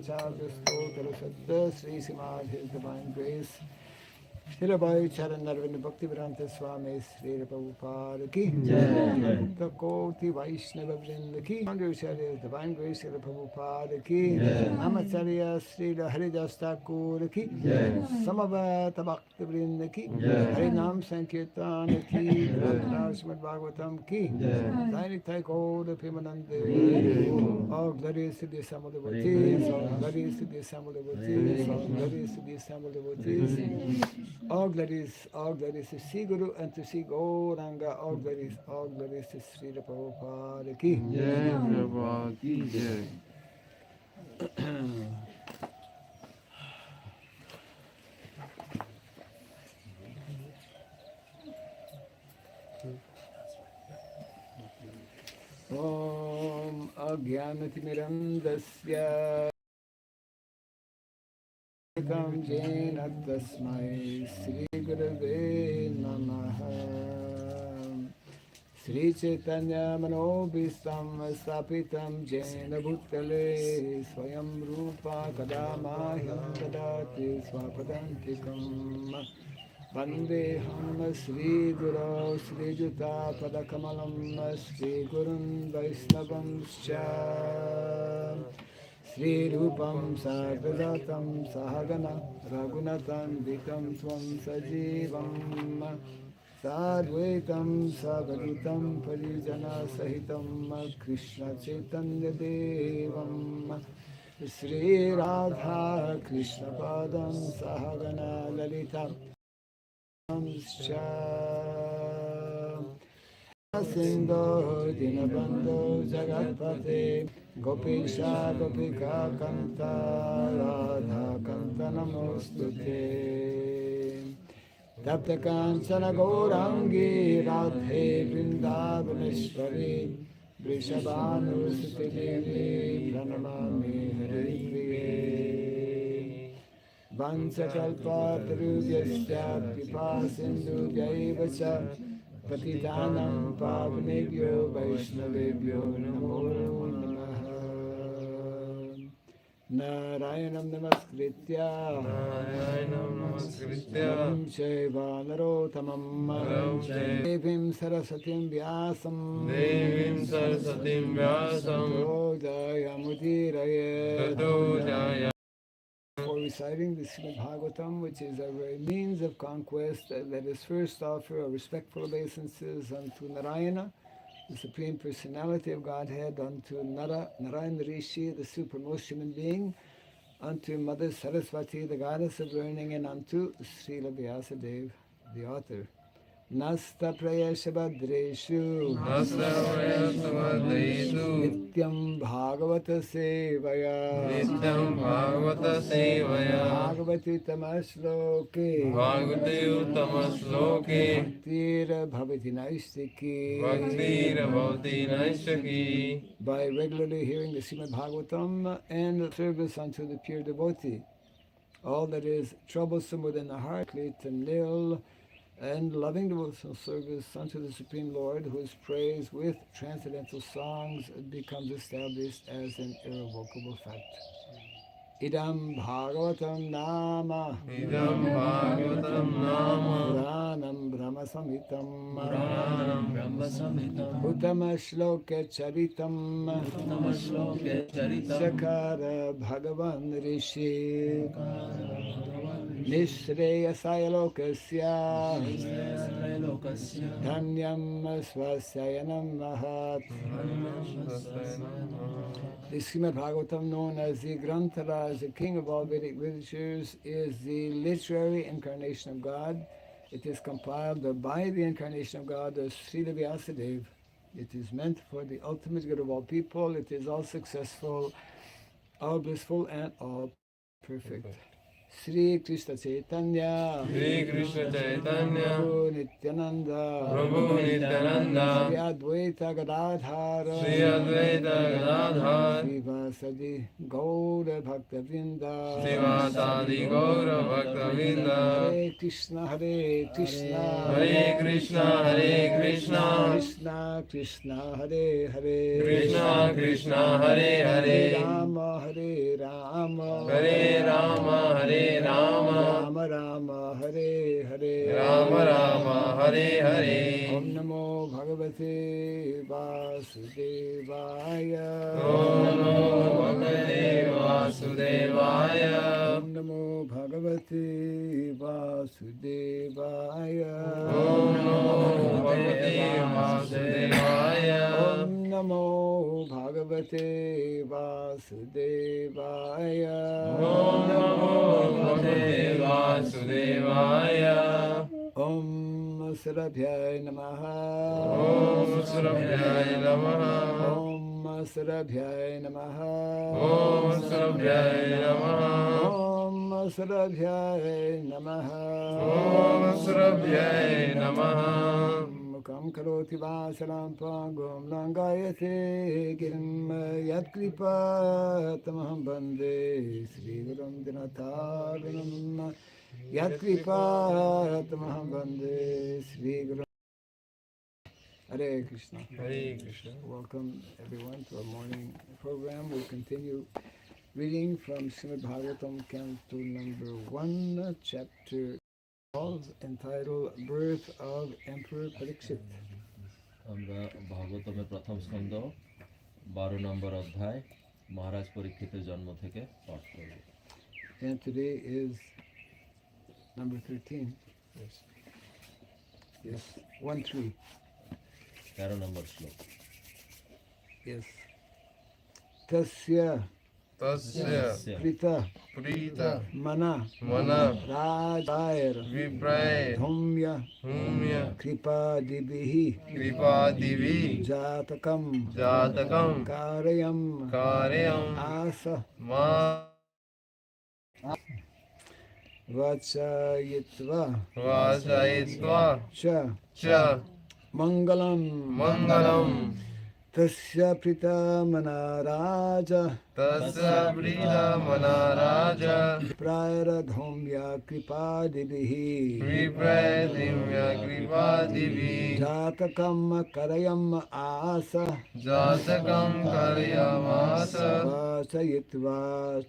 Acharya Stotra Sattva Sri Srimad His Divine Grace Srila Bhai Charan Narvin Bhakti Raghava Swami Sri Prabhupada Ki Bhakta Koti Vaishnava Vrinda Ki His Divine Grace Sri Prabhupada Ki Namacharya Sri Haridas Thakur Ki Samavata Bhakti Vrinda Ki Harinam Sankirtan Ki Srimad Bhagavatam Ki Tiny Taiko Pimanande all glories to the assembled devotees, all glories to the assembled devotees, all glories to the assembled devotees. All glories to Sri Guru and to Sri Gauranga. All glories to Sri Prabhupada Ki. Jai Prabhupada Ki Jai. Om Ajnanatirmirandasya Kam Jena Tasmai Sri Gurave Namaha Sri Chaitanya Manobhistam Sapitam Jena Bhutale Swayam Rupa Kadamahyam Dadati Swapadantikam Vandeham Sri Guru Sri Juta Padakamalam Sri Gurun Vaisnavam Scha Sri Rupam Sarvadatam Sahagana Raghunathan Vikam Svam Sajivam Sadvaitam Savadutam Parijana Sahitam Krishna Chaitanya Devam Sri Radha Krishna Padam Sahagana Lalita Sindho Dinabandho Jagatpate Gopisha Gopika Kanta Radha Kanta Namostute Tapta Kanchana Gaurangi Radhe Vrindavaneshwari Vrishabhanu Sute Devi Pranamami Haripriye Vansakalpa Tarubhyasya Pipa Sindhu Jaivacha Patitanam Pavanebhyo Vaishnavebhyo Namo Namaha Narayanam Namaskritya Naram Chaiva Narotamam Devim Sarasatim Vyasam Todayamudiraye For reciting the Srimad Bhagavatam, which is a means of conquest, let us first offer our respectful obeisances unto Narayana, the Supreme Personality of Godhead, unto Narayana Rishi, the supremmost human being, unto Mother Saraswati, the goddess of learning, and unto Srila Vyasadeva, the author. Nasta Prayasha Bhadreshu Nityam Bhagavata Sevaya Bhagavati Tamasloke Bhaktira Bhavati Naistiki By regularly hearing the Srimad Bhagavatam and the service unto the pure devotee, all that is troublesome within the heart, complete and nil, and loving devotional service unto the Supreme Lord, whose praise with transcendental songs becomes established as an irrevocable fact. Idam Bhagavatam Nama Puranam Brahma Samitam Uttama Shloka Charitam Sakara Bhagavan Rishi Nishreyasaya Lokasya Dhanyam Swasayanam Mahat. The Srimad Bhagavatam, known as the Granthara, as the king of all Vedic literatures, is the literary incarnation of God. It is compiled by the incarnation of God as Srila Vyasadeva. It is meant for the ultimate good of all people. It is all successful, all blissful, and all perfect. Sri Krishna Chaitanya Prabhu Nityananda Sri Advaita Gadadhara Srivasadi Gaura Bhakta Vrinda Hare Krishna, Hare Krishna, Hare Krishna, Hare Krishna, Krishna Krishna, Hare Hare, Krishna Krishna, Hare Hare, Rama Hare Rama, Hare Rama, Hare Rama, Rama Rama, Hare Hare, Rama Rama, Hare Hare. Om Namo Bhagavate Vasudevaya, Om Namo Bhagavate Vasudevaya, Om Namo Bhagavate Vasudevaya, Om Namo Bhagavate Vasudevaya, Om Namo Bhagavate Vasudevaya, Om Namo Bhagavate Vasudevaya, Om Sarabhyay Namaha, Om Surabhyaya Namaha, Om Sarabhyay Namaha, Om Surabhyaya Namaha, Om Sarabhyay Namaha, Om Surabhyaya Namaha. Mukam karoti vasaram pangum langayate girim yatkripa tamaham bande Sri Gurum Dinataranam yatkripa tamaham bande Sri Gurum. Hare Krishna. Hare Krishna. Welcome everyone to our morning program. We'll continue reading from Srimad Bhagavatam Canto number 1, chapter 12, entitled Birth of Emperor Pariksit. আমরা ভাগবতমের প্রথম স্কন্ধ 12 নম্বর অধ্যায় মহারাজ পরীক্ষিতের জন্ম থেকে পাঠ করব। And today is number 13. Yes, 1-3. 13 নম্বর শ্লোক। Yes. Tasya Tasya Prita Prita Mana Mana Rajair Viprae Dhaumya Dhaumya Kṛpa Dibihi Kṛpa Divi Jātakam Jātakam Karyam Karyam Asa Ma Vachayitva Vāsayitva Cha Cha Mangalam Mangalam Tasya Prita Mana Raja Tasya Prita Maharāja Prayara Dhaumya Kṛpa Dibihi Viprae Dhaumya Kṛpa Divi Jātakam Karyam Asa Jātakam Karyamasa Vachayitva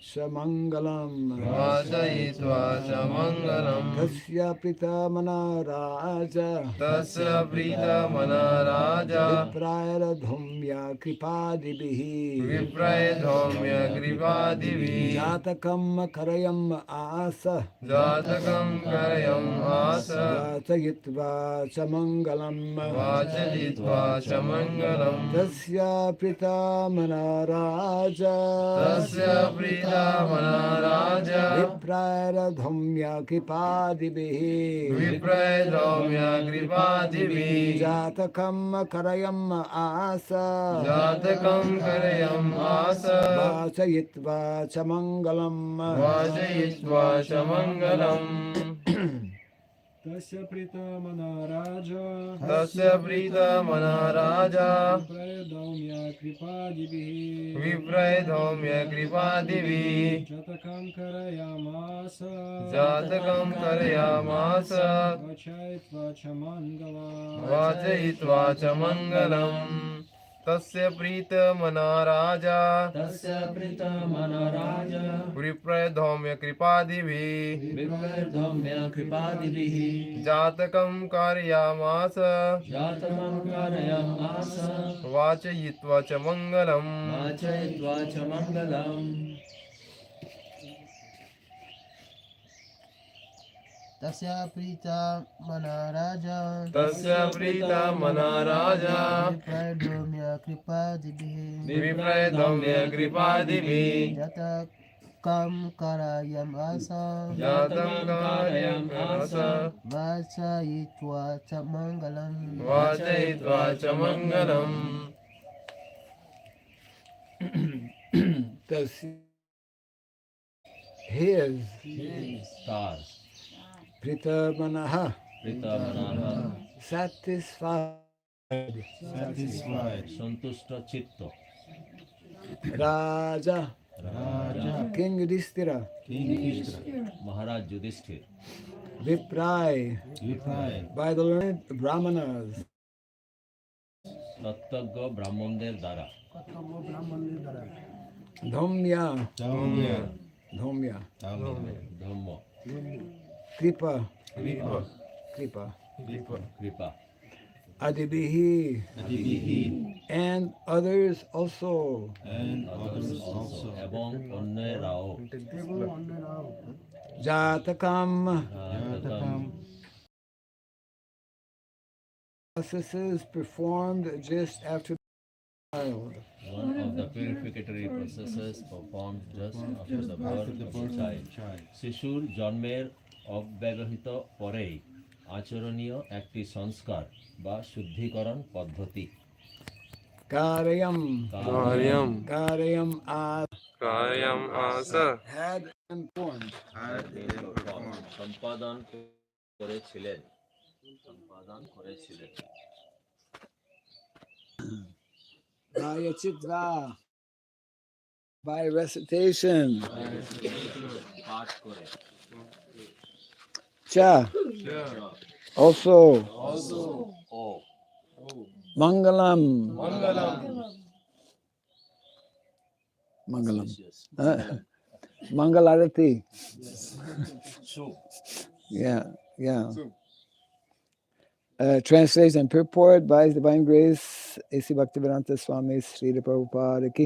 Cha Mangalam Vāsayitva Cha Mangalam Tasya Prita Mana Raja Tasya Prita Maharāja Prayara Dhaumya Kṛpa Dibihi Viprae Dhaumya Kṛpa Divi Jātakam Karyam Asa Jātakam Karyam Asa Vachayitva Cha Mangalam Vācayitva Cha Mangalam Tasya Prita Mana Raja Tasya Prita Maharāja Viprayara Dhaumya Kṛpa Dibihi Viprae Dhaumya Kṛpa Divi Jātakam Karyam Asa Jātakam Karyam Asa Vachayitva Cha Mangalam Vācayitva Cha Mangalam Tasya Prita Maharāja Tasya Prita Maharāja Viprae Dhaumya Kṛpa Dibihi Viprae Dhaumya Kṛpa Divi Jātakam Karayamasa Jātakam Karyamasa Vachayitva Cha Mangalam Vācayitva Cha Mangalam Tasya Prita Maharāja तस्य प्रीतमनाराजा Viprae Dhaumya Kṛpa Divi विप्रधौम्य कृपादिभिः Jātakam Karyamasa जातकं कारयामास Vācayitva Cha Mangalam वाचयित्वा च मङ्गलम्। तस्य Preeta मनाराजा Tasya Prita Maharāja विप्रय Dhaumya कृपा दिभिः Viprae Dhaumya Kṛpa Divi जातकं कारयामास Jātakam Karyamasa वाचयित्वा च मङ्गलम्। Vācayitva Cha Mangalam His तार Prita Manaha प्रीतमनाः satisfied सन्तुष्ट चित्त Raja Raja King Yudhiṣṭhira Maharaj Yudhishthir Viprai, by the learned brāhmaṇas, তত্ত্বজ্ঞ ব্রাহ্মণদের দ্বারা Dhaumya, Dhaumya, Dhaumya, ধর্ম Kṛpa, Kṛpa, Kṛpa, কৃপা Adibihi, and others also. এবং অন্যরাও Jātakam, জাতকম processes performed just after the child. one of the purificatory processes performed just after the birth of the child. শিশুর জন্মের অব্যবহিত পরেই আচরণীয় একটি সংস্কার বা শুদ্ধিকরণ পদ্ধতি Karyam, Karyam, Karyam Karyam Asa, had been formed. সম্পাদন করেছিলেন সম্পাদন করেছিলেন Vayachitra, by recitation. পাঠ করে Cha, also. O Mangalam, Mangalam, Mangalam. auspicious, Mangalarati. Shubho Yeah, yeah. Translation and purport by His Divine Grace, A.C. Bhaktivedanta Swami Srila Prabhupada Ki.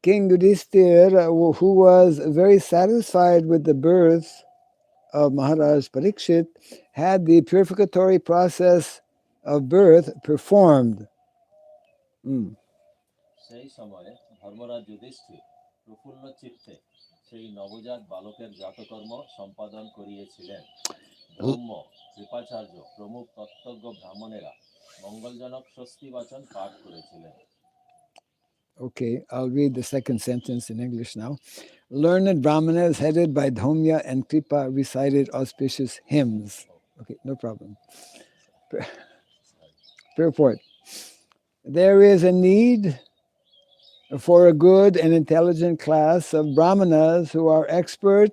King Yudhiṣṭhira, who was very satisfied with the birth of Maharāja Parīkṣit, had the purificatory process of birth performed. সেই সময়ে ধর্মরাজ যুধিষ্ঠির প্রফুল্ল চিত্তে সেই নবজাত বালকের জাতকর্ম সম্পাদন করিয়েছিলেন ধর্ম কৃপাচার্য প্রমুখ তত্ত্বজ্ঞ ব্রাহ্মণেরা মঙ্গলজনক স্বস্তি বাচন পাঠ করেছিলেন Okay, I'll read the second sentence in English now. Learned brāhmaṇas headed by Dhaumya and Kṛpa recited auspicious hymns. Okay, no problem. Purport. There is a need for a good and intelligent class of brāhmaṇas who are expert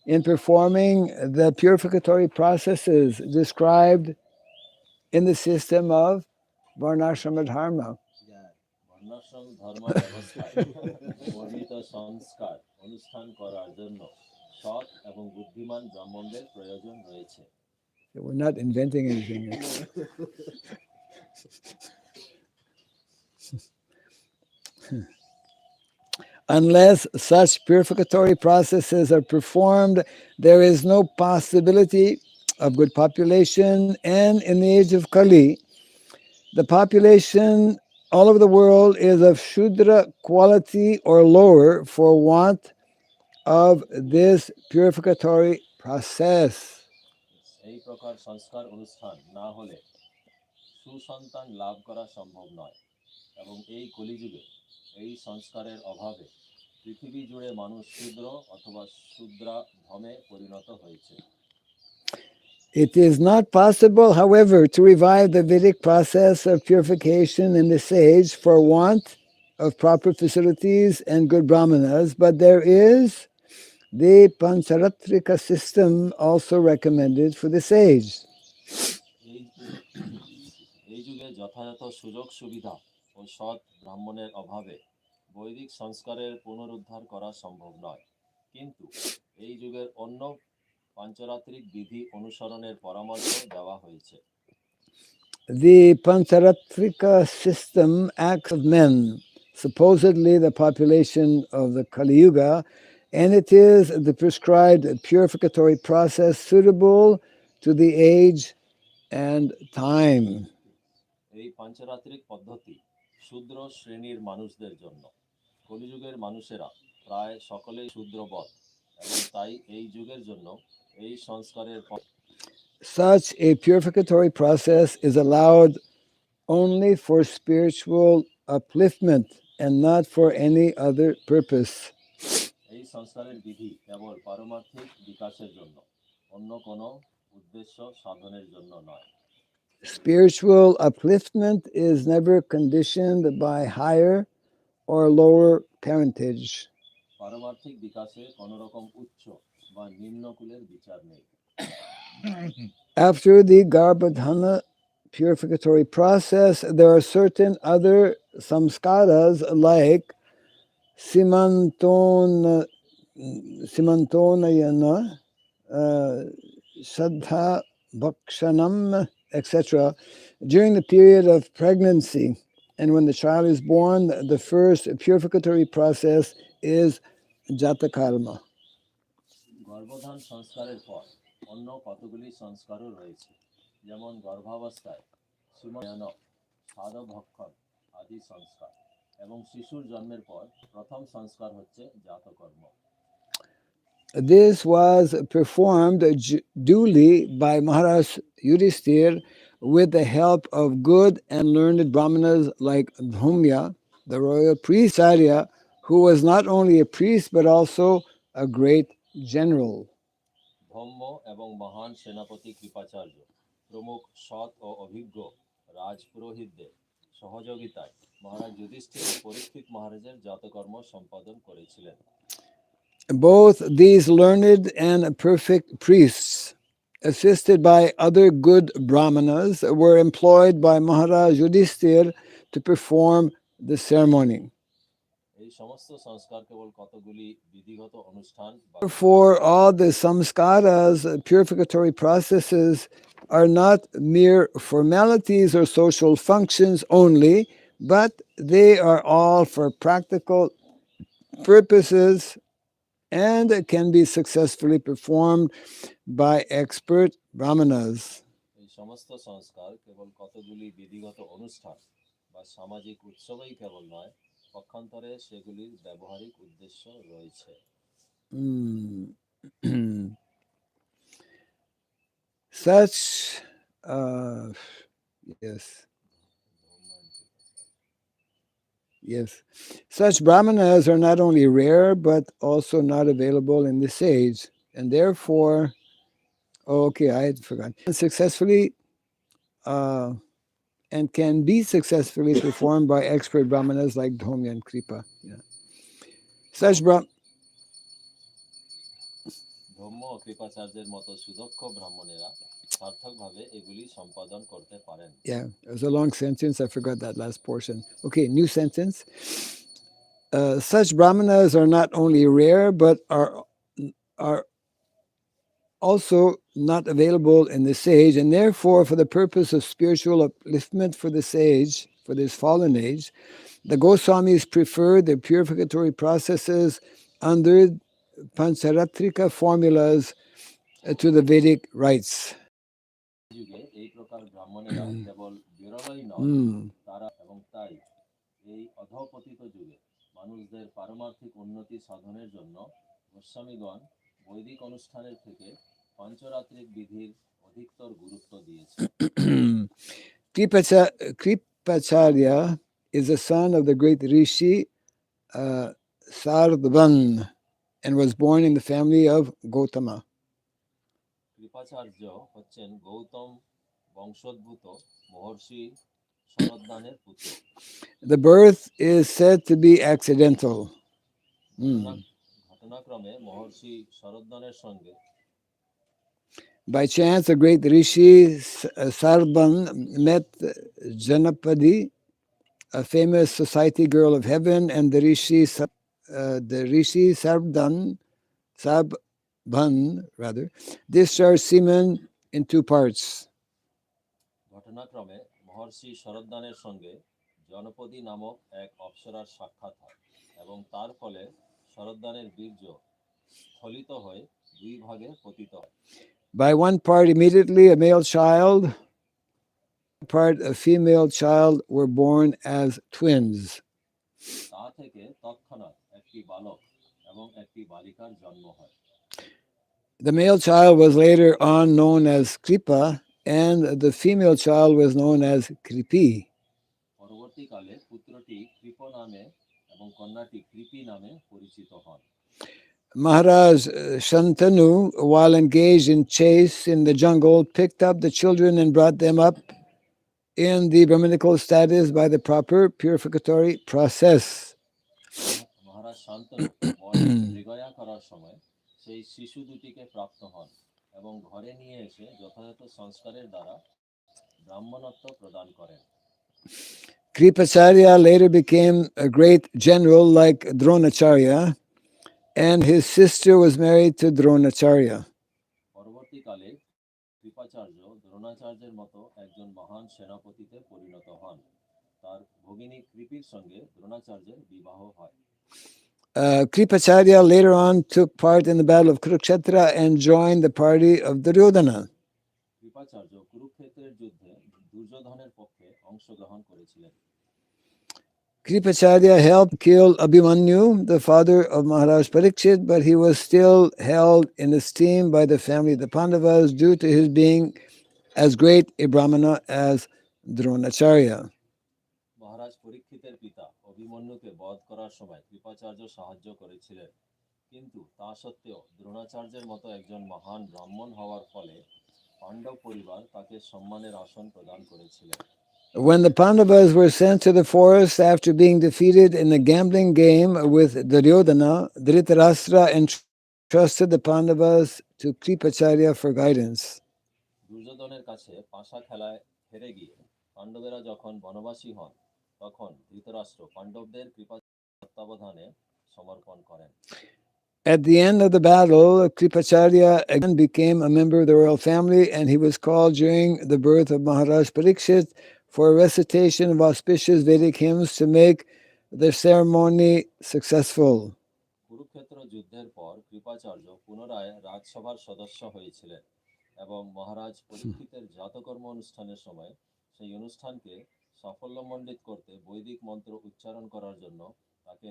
in performing the purificatory processes described in the system of varnashrama dharma. বর্ণাশ্রম ধর্ম ব্যবস্থায় বর্ণিত সংস্কার অনুষ্ঠান করার জন্য সৎ এবং বুদ্ধিমান ব্রাহ্মণদের প্রয়োজন রয়েছে We're not inventing anything. Unless such purificatory processes are performed, there is no possibility of good population. And in the age of Kali, the population all over the world is of Shudra quality or lower for want of this purificatory process. এই প্রকার সংস্কার অনুষ্ঠান না হলে সুসন্তান লাভ করা সম্ভব নয় এবং এই কলিযুগে এই সংস্কারের অভাবে পৃথিবী জুড়ে মানুষ শূদ্র অথবা শূদ্রা ধমে পরিণত হয়েছে It is not possible, however, to revive the Vedic process of purification in this age for want of proper facilities and good brāhmanas, but there is the Pancharatrika system also recommended for this age. এই যুগে যথাযথ সুযোগ সুবিধা ও সৎ ব্রাহ্মণের অভাবে বৈদিক সংস্কারের পুনরুদ্ধার করা সম্ভব নয় কিন্তু এই যুগের অন্য পাঞ্চরাত্রিক বিধি অনুসরণের পরামর্শ দেওয়া হয়েছে The Pancharatrika system acts of men, supposedly the population of the Kali Yuga, and it is the prescribed purificatory process suitable to the age and time. এই পাঞ্চরাত্রিক পদ্ধতি শূদ্র শ্রেণীর মানুষদের জন্য কলিযুগের মানুষেরা প্রায় সকলেই শূদ্রবৎ এবং তাই এই যুগের জন্য এই সংস্কারের Such a purificatory process is allowed only for spiritual upliftment and not for any other purpose. এই সংস্কারের বিধি কেবল পারমার্থিক বিকাশের জন্য অন্য কোনো উদ্দেশ্য সাধনের জন্য নয় Spiritual upliftment is never conditioned by higher or lower parentage. পারমার্থিক বিকাশে কোনো রকম উচ্চ বা নিম্ন কুলের বিচার নেই After the Garbhadhana purificatory process, there are certain other samskāras like simantonayana, Saddha Bhakshanam, etc., during the period of pregnancy. And when the child is born, the first purificatory process is Jātakarma. গর্ভধান সংস্কারের পর অন্য কতগুলি সংস্কারও রয়েছে, যেমন গর্ভাবস্থায় শ্রীময়ান সাধভক্ষণ আদি সংস্কার, এবং শিশুর জন্মের পর প্রথম সংস্কার হচ্ছে জাতকর্ম। This was performed duly by Maharāja Yudhiṣṭhira with the help of good and learned brāhmaṇas like Dhaumya, the royal priest Arya, who was not only a priest but also a great general. Dhamma এবং মহান সেনাপতি কৃপাচার্য প্রমুখ সৎ ও অভিজ্ঞ রাজপুরোহিতদের সহযোগিতায় মহারাজ যুধিষ্ঠির পরীক্ষিত মহারাজের জাতকর্ম সম্পাদন করেছিলেন। Both these learned and perfect priests, assisted by other good brāhmanas, were employed by Maharāja Yudhiṣṭhira to perform the ceremony. এই সমস্ত সংস্কার কেবল কতগুলি বিধিগত অনুষ্ঠান বা Therefore, all the samskāras, purificatory processes, are not mere formalities or social functions only, but they are all for practical purposes and can be successfully performed by expert brāhmanas. এই সমস্ত সংস্কার কেবল কতগুলি বিধিগত অনুষ্ঠান বা সামাজিক উৎসবই কেবল নয়, পক্ষান্তরে সেগুলির ব্যবহারিক উদ্দেশ্য রয়েছে। Such, yes, such brāhmanas are not only rare but also not available in this age, and therefore, I had forgotten. Successfully, and can be successfully performed by expert brāhmanas like Dhaumya and Kṛpa. Yeah. Such Dhamma ও কৃপাচার্যের মতো সুদক্ষ ব্রাহ্মণেরা সার্থকভাবে এগুলি সম্পাদন করতে পারেন। Yeah, it was a long sentence. I forgot that last portion. Okay, new sentence. Such brāhmanas are not only rare, but are also not available in this age, and therefore, for the purpose of spiritual upliftment for this age, for this fallen age, the Goswamis prefer the purificatory processes under Pancharatrika formulas to the Vedic rites. যুগে এই প্রকার ব্রাহ্মণেরা কেবল বিরলই নয়, তারা এবং তাই এই অধঃপতিত যুগে মানুষদের পারমার্থিক উন্নতি সাধনের জন্য গোস্বামীগণ বৈদিক অনুষ্ঠানের থেকে পঞ্চরাত্রিক বিধির অধিকতর গুরুত্ব দিয়েছে। Kripacharya is the son of the great rishi Sardvan and was born in the family of Gautama. Kripacharya হচ্ছেন গৌতম বংশোদ্ভূত মহর্ষি শরদ্দানের পুত্র। The birth is said to be accidental. ঘটনাক্রমে মহর্ষি শরদ্দানের সঙ্গে By chance, the great rishi Sardvan met Janapadi, a famous society girl of heaven, and the rishi Sarbhan discharged semen in two parts. ঘটনাক্রমে মহর্ষি শরদ্দানের সঙ্গে জনপদী নামক এক অপ্সরার সাক্ষাৎ হয় এবং তার ফলে শরদ্দানের বীর্য স্খলিত হয়ে দুই ভাগে পতিত হয়। By one part, immediately a male child, part a female child were born as twins. তা থেকে তৎক্ষণাৎ একটি বালক এবং একটি বালিকার জন্ম হয়। The male child was later on known as Kṛpa, and the female child was known as Kripi. পরবর্তীকালে পুত্রটি কৃপ নামে এবং কন্যাটি কৃপি নামে পরিচিত হন। Maharaj Shantanu, while engaged in chase in the jungle, picked up the children and brought them up in the Brahminical status by the proper purificatory process. মহারাজ শান্তনু বনে মৃগয়া করার সময় সেই শিশু দুটিকে প্রাপ্ত হন এবং ঘরে নিয়ে এসে যথাযথ সংস্কারের দ্বারা ব্রাহ্মণত্ব প্রদান করেন। Kripacharya later became a great general like Dronacharya, and his sister was married to Dronacharya. পরবর্তীকালে কৃপাচার্য দ্রোণাচার্যের মতো একজন মহান সেনাপতিতে পরিণত হন। তার ভগিনী কৃপির সঙ্গে দ্রোণাচার্যের বিবাহ হয়। Kripacharya later on took part in the battle of Kurukshetra and joined the party of Duryodhana. Kripacharya কুরুক্ষেত্রের যুদ্ধে দুর্যোধনের পক্ষে অংশগ্রহণ করেছিলেন। Kripacharya helped kill Abhimanyu, the father of Maharāja Parīkṣit, but he was still held in esteem by the family of the Pandavas due to his being as great a brāhmana as Dronacharya. মহারাজ পরীক্ষিতের পিতা অভিমন্যুকে বধ করার সময় কৃপাচার্য সাহায্য করেছিলেন, কিন্তু তা সত্ত্বেও দ্রোণাচার্যের মতো একজন মহান ব্রাহ্মণ হওয়ার ফলে পাণ্ডব পরিবার তাকে সম্মানের আসন প্রদান করেছিলেন। When the Pandavas were sent to the forest after being defeated in a gambling game with Duryodhana, Dhritarashtra entrusted the Pandavas to Kripacharya for guidance. দুর্যোধনের কাছে পাশা খেলায় হেরে গিয়ে পাণ্ডবেরা যখন বনবাসী হন, তখন ধৃতরাষ্ট্র পাণ্ডবদের কৃপা তত্ত্বাবধানে সমর্পণ করেন। At the end of the battle, Kripacharya again became a member of the royal family, and he was called during the birth of Maharāja Parīkṣit for a recitation of auspicious Vedic hymns to make the ceremony successful. Kurukshetra যুদ্ধের পর কৃপাচার্য পুনরায় রাজসভার সদস্য হয়েছিলেন এবং মহারাজ পরীক্ষিতের জাতকর্ম অনুষ্ঠানের সময় সেই অনুষ্ঠানকে সাফল্যমণ্ডিত করতে বৈদিক মন্ত্র উচ্চারণ করার জন্য তাকে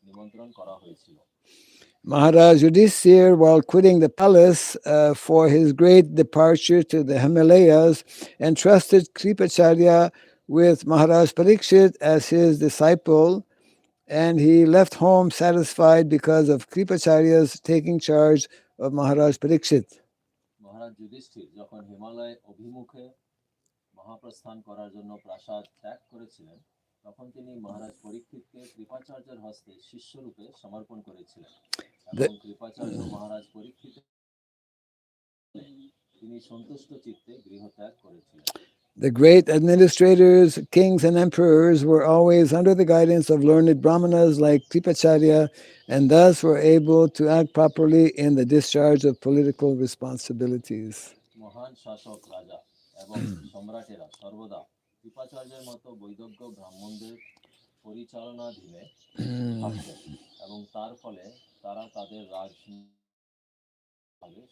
নিমন্ত্রণ করা হয়েছিল। Maharāja Yudhiṣṭhira, while quitting the palace for his great departure to the Himalayas, entrusted Kripacharya with Maharāja Parīkṣit as his disciple, and he left home satisfied because of Kripacharya's taking charge of Maharāja Parīkṣit. মহারাজ যুধিষ্ঠির যখন হিমালয় অভিমুখে মহাপ্রস্থান করার জন্য প্রাসাদ ত্যাগ করেছিলেন, তখন তিনি মহারাজ পরীক্ষিতকে কৃপাচার্যের হস্তে শিষ্যরূপে সমর্পণ করেছিলেন এবং কৃপাচার্য মহারাজ পরীক্ষিত তিনি সন্তুষ্ট চিত্তে গৃহত্যাগ করেছিলেন। The great administrators, kings, and emperors were always under the guidance of learned brāhmaṇas like Kripacharya, and thus were able to act properly in the discharge of political responsibilities. মহান শাসক রাজা এবং সম্রাটেরা সর্বদা কৃপাচার্যের মতো বৈদজ্ঞ ব্রাহ্মণদের পরিচালনাধীনে থাকতেন এবং তার ফলে তারা তাদের রাজ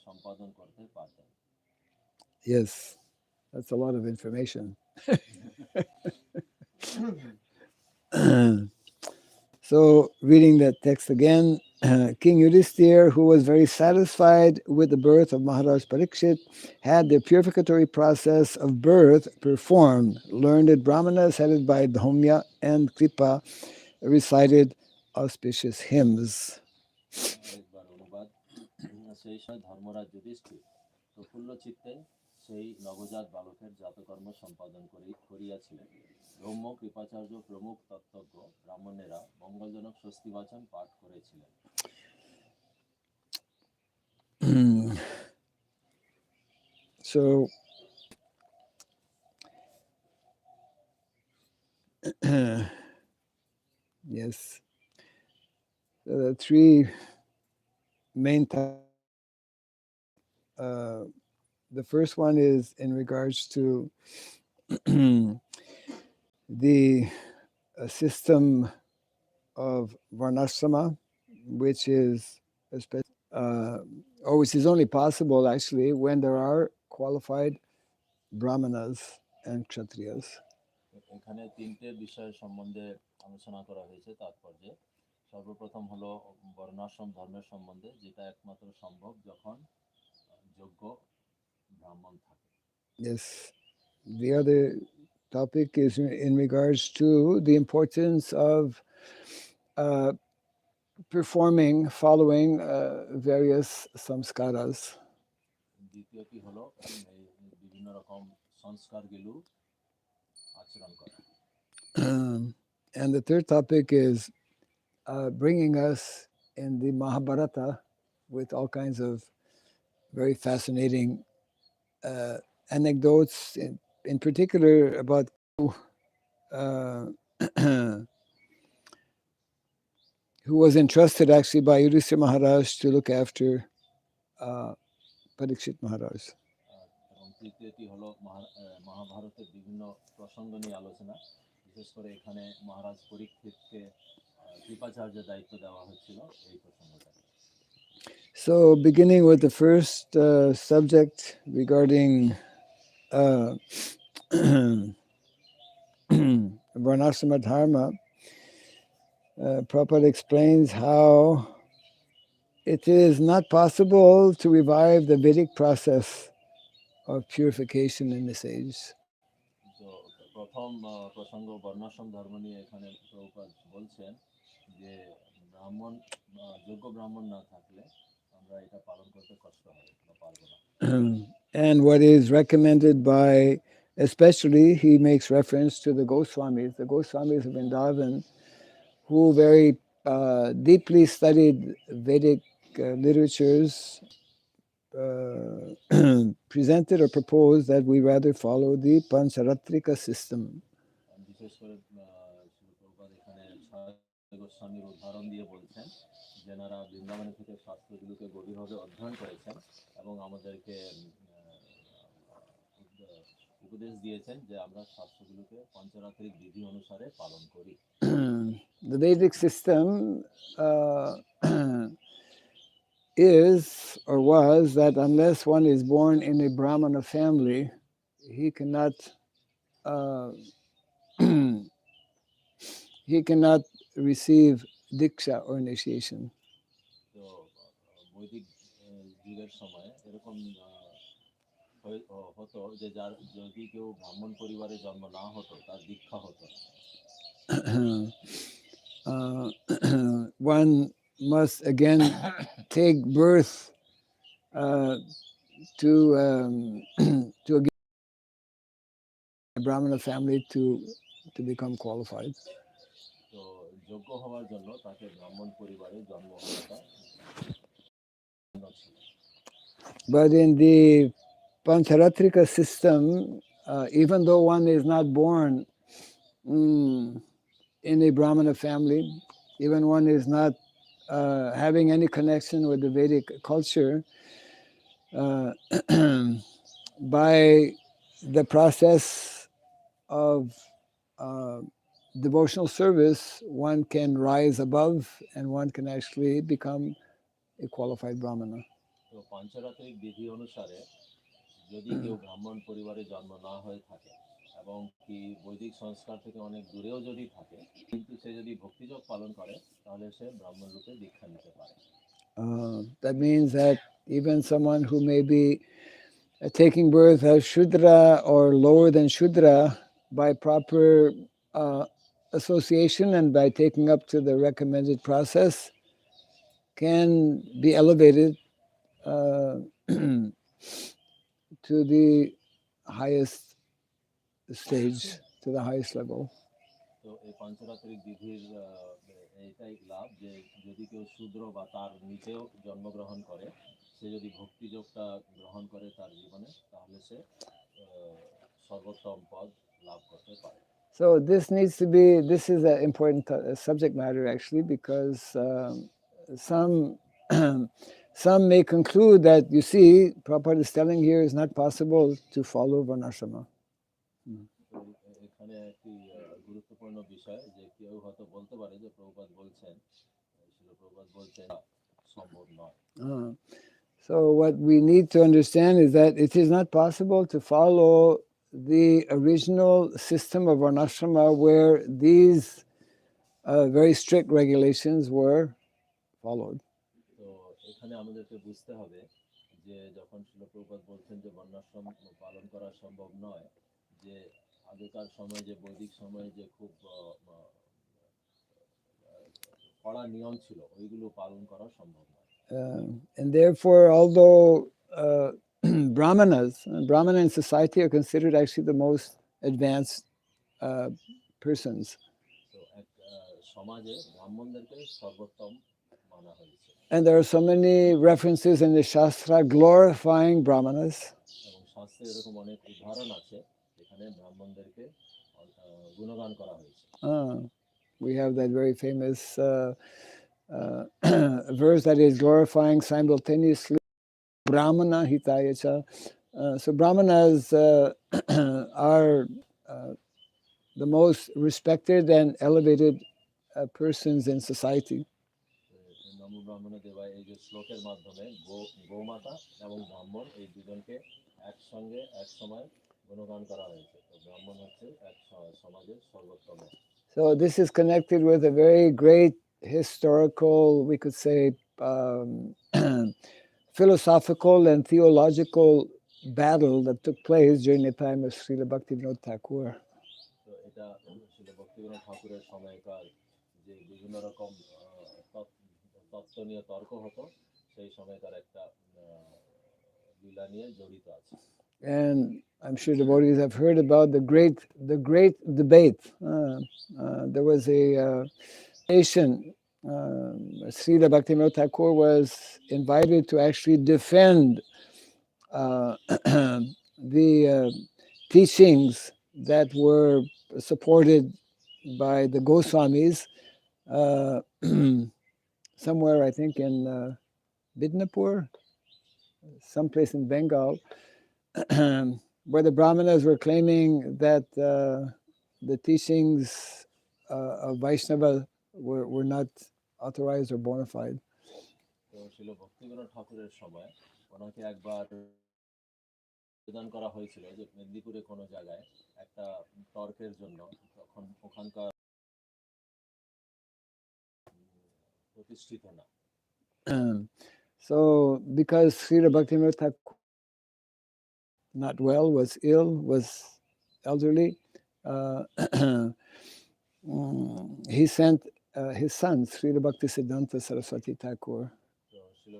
সম্পাদন করতে পারতেন। Yes, that's a lot of information. So, reading that text again, King Yudhiṣṭhira, who was very satisfied with the birth of Maharāja Parīkṣit, had the purificatory process of birth performed. Learned brāhmanas headed by Dhaumya and Kṛpa recited auspicious hymns. আরেকবার অনুবাদ। সেই সময় ধর্মরাজ যুধিষ্ঠির প্রফুল্ল চিত্তে সেই নবজাত বালকের জাতকর্ম সম্পাদন করিয়াছিলেন। ধৌম্য, কৃপাচার্য প্রমুখ তত্ত্বজ্ঞ ব্রাহ্মণেরা মঙ্গলজনক স্বস্তিবাচন পাঠ করেছিলেন। So, yes, the three main the first one is in regards to the system of varnashrama, which is which is only possible actually when there are qualified brāhmanas and kshatriyas. এখানে তিনটে বিষয় সম্বন্ধে আলোচনা করা হয়েছে তাৎপর্যে। সর্বপ্রথম হলো বর্ণাশ্রম ধর্মের সম্বন্ধে, যেটা একমাত্র সম্ভব যখন যোগ্য ব্রাহ্মণ থাকে। Yes, the other topic is in regards to the importance of following various samskāras. দ্বিতীয়টি হলো বিভিন্ন রকম সংস্কারগুলো আচরণ করা। And the third topic is bringing us in the Mahabharata with all kinds of very fascinating anecdotes, in particular about uh, who was entrusted actually by Yudhiṣṭhira Maharaj to look after Pariksit Maharaj. এবং তৃতীয়টি হলো মহাভারতের বিভিন্ন প্রসঙ্গ নিয়ে আলোচনা, বিশেষ করে এখানে মহারাজ পরীক্ষিতকে কৃপাচার্যের দায়িত্ব দেওয়া হয়েছিল এই প্রসঙ্গটা। So, beginning with the first subject regarding varnashrama dharma, Prabhupada explains how it is not possible to revive the Vedic process of purification in this age. তো প্রথম প্রসঙ্গ বর্ণাশ্রম ধর্ম নিয়ে এখানে প্রভুপাদ বলছেন যে ব্রাহ্মণ যোগ্য ব্রাহ্মণ না থাকলে আমরা এটা পালন করতে কষ্ট হবে বা পারবো না। And what is recommended by, especially he makes reference to the Goswamis of Vrindavan, who very deeply studied Vedic literatures, presented or proposed that we rather follow the Pancharatrika system. বিশেষ করে প্রভুপাদ এখানে গোস্বামীর উদাহরণ দিয়ে বলছেন, যেনারা বৃন্দাবনে থেকে শাস্ত্রগুলোকে গভীরভাবে অধ্যয়ন করেছেন এবং আমাদেরকে উপদেশ দিয়েছেন যে আমরা শাস্ত্রগুলোকে পঞ্চরাত্রিক বিধি অনুসারে পালন করি। The Vedic system is or was that unless one is born in a brāhmana family, he cannot receive diksha or initiation. তো বৈদিক যুগের সময় এরকম হতো যে যার যদি কেউ ব্রাহ্মণ পরিবারে জন্ম না হতো তার দীক্ষা হতো না। One must again take birth to a brahmana family to become qualified. তো যোগ্য হওয়ার জন্য তাকে ব্রাহ্মণ পরিবারে জন্ম হওয়াটা ছিল। But in the Pancharatrika system, even though one is not born in a brahmana family, even one is not having any connection with the Vedic culture, by the process of devotional service, one can rise above and one can actually become a qualified brahmana. তো পঞ্চরাত্রিক বিধি অনুসারে যদি কেউ ব্রাহ্মণ পরিবারে জন্ম না হয়ে থাকে এবং কি বৈদিক সংস্কার থেকে অনেক দূরেও যদি থাকে, কিন্তু সে যদি ভক্তিযোগ পালন করে তাহলে সে ব্রাহ্মণ রূপে দীক্ষা নিতে পারে। That means that even someone who may be taking birth as Shudra or lower than Shudra, by proper association and by taking up to the recommended process, can be elevated to the highest stage, to the highest level. তো এই পঞ্চরাত্রিক বিধির এইটাই লাভ যে যদি কেউ শূদ্র বা তার নিচেও জন্মগ্রহণ করে, সে যদি ভক্তিযোগটা গ্রহণ করে তার জীবনে, তাহলে সে সর্বোত্তম পদ লাভ করতে পারে। So this is an important subject matter actually, because some may conclude that, you see, Prabhupada is telling here it's not possible to follow varnashrama. এখানে একটি গুরুত্বপূর্ণ বিষয় যে কেউ হয়তো বলতে পারে যে প্রভুপাদ বলছেন সম্ভব নয়। So what we need to understand is that it is not possible to follow the original system of varnashrama where these very strict regulations were followed. তো এখানে আমাদেরকে বুঝতে হবে যে যখন শ্রীল প্রভুপাদ বলছেন যে বর্ণাশ্রম পালন করা সম্ভব নয়, যে আগেকার সময় যে বৈদিক সময়ে যে খুব কড়া নিয়ম ছিল ওইগুলো পালন করা সম্ভব নয়। And therefore, although Brahmana in society are considered actually the most advanced persons. তো এক সমাজে ব্রাহ্মণদেরকে সর্বোত্তম মানা হয়েছে। And there are so many references in the Shastra glorifying brāhmaṇas. এবং শাস্ত্রে এরকম অনেক উদাহরণ আছে এখানে ব্রাহ্মণদেরকে গুণগান করা হয়েছে। We have that very famous verse that is glorifying simultaneously brāhmana hitaya cha. So brāhmanas are the most respected and elevated persons in society. নমো ব্রাহ্মণ দেবায় এই যে শ্লোকের মাধ্যমে গোমাতা এবং ব্রাহ্মণ এই দুজনকে একসঙ্গে এক সময় গুণগান করা হয়েছে। তো ব্রাহ্মণ হচ্ছে এক সমাজের সর্বোত্তম। So this is connected with a very great historical, we could say, philosophical and theological battle that took place during the time of Srila Bhaktivinoda Thakur. তো এটা ছিল ভক্তিবিনোদ ঠাকুরের সময়কার যে বিভিন্ন রকম তত্ত্ব নিয়ে তর্ক হতো সেই সময়কার একটা লীলা নিয়ে জড়িত আছে। And I'm sure devotees have heard about the great debate. There was a nation. Srila Bhaktivinoda Thakur was invited to actually defend the teachings that were supported by the Goswamis somewhere, I think, in Midnapur, someplace in Bengal, where the brāhmanas were claiming that the teachings of Vaishnava were not authorized or bona fide. তো ছিল ভক্তিবিনোদ ঠাকুরের সময় ওনাকে একবার নিবেদন করা হয়েছিল যে মেদিনীপুরে কোনো জায়গায় একটা তর্কের জন্য তখন ওখানকার প্রতিষ্ঠিত না। So because Srila Bhaktivinoda Thakur not well, was ill, was elderly, he sent his son, Srila Bhaktisiddhanta Saraswati Thakur. তো ছিল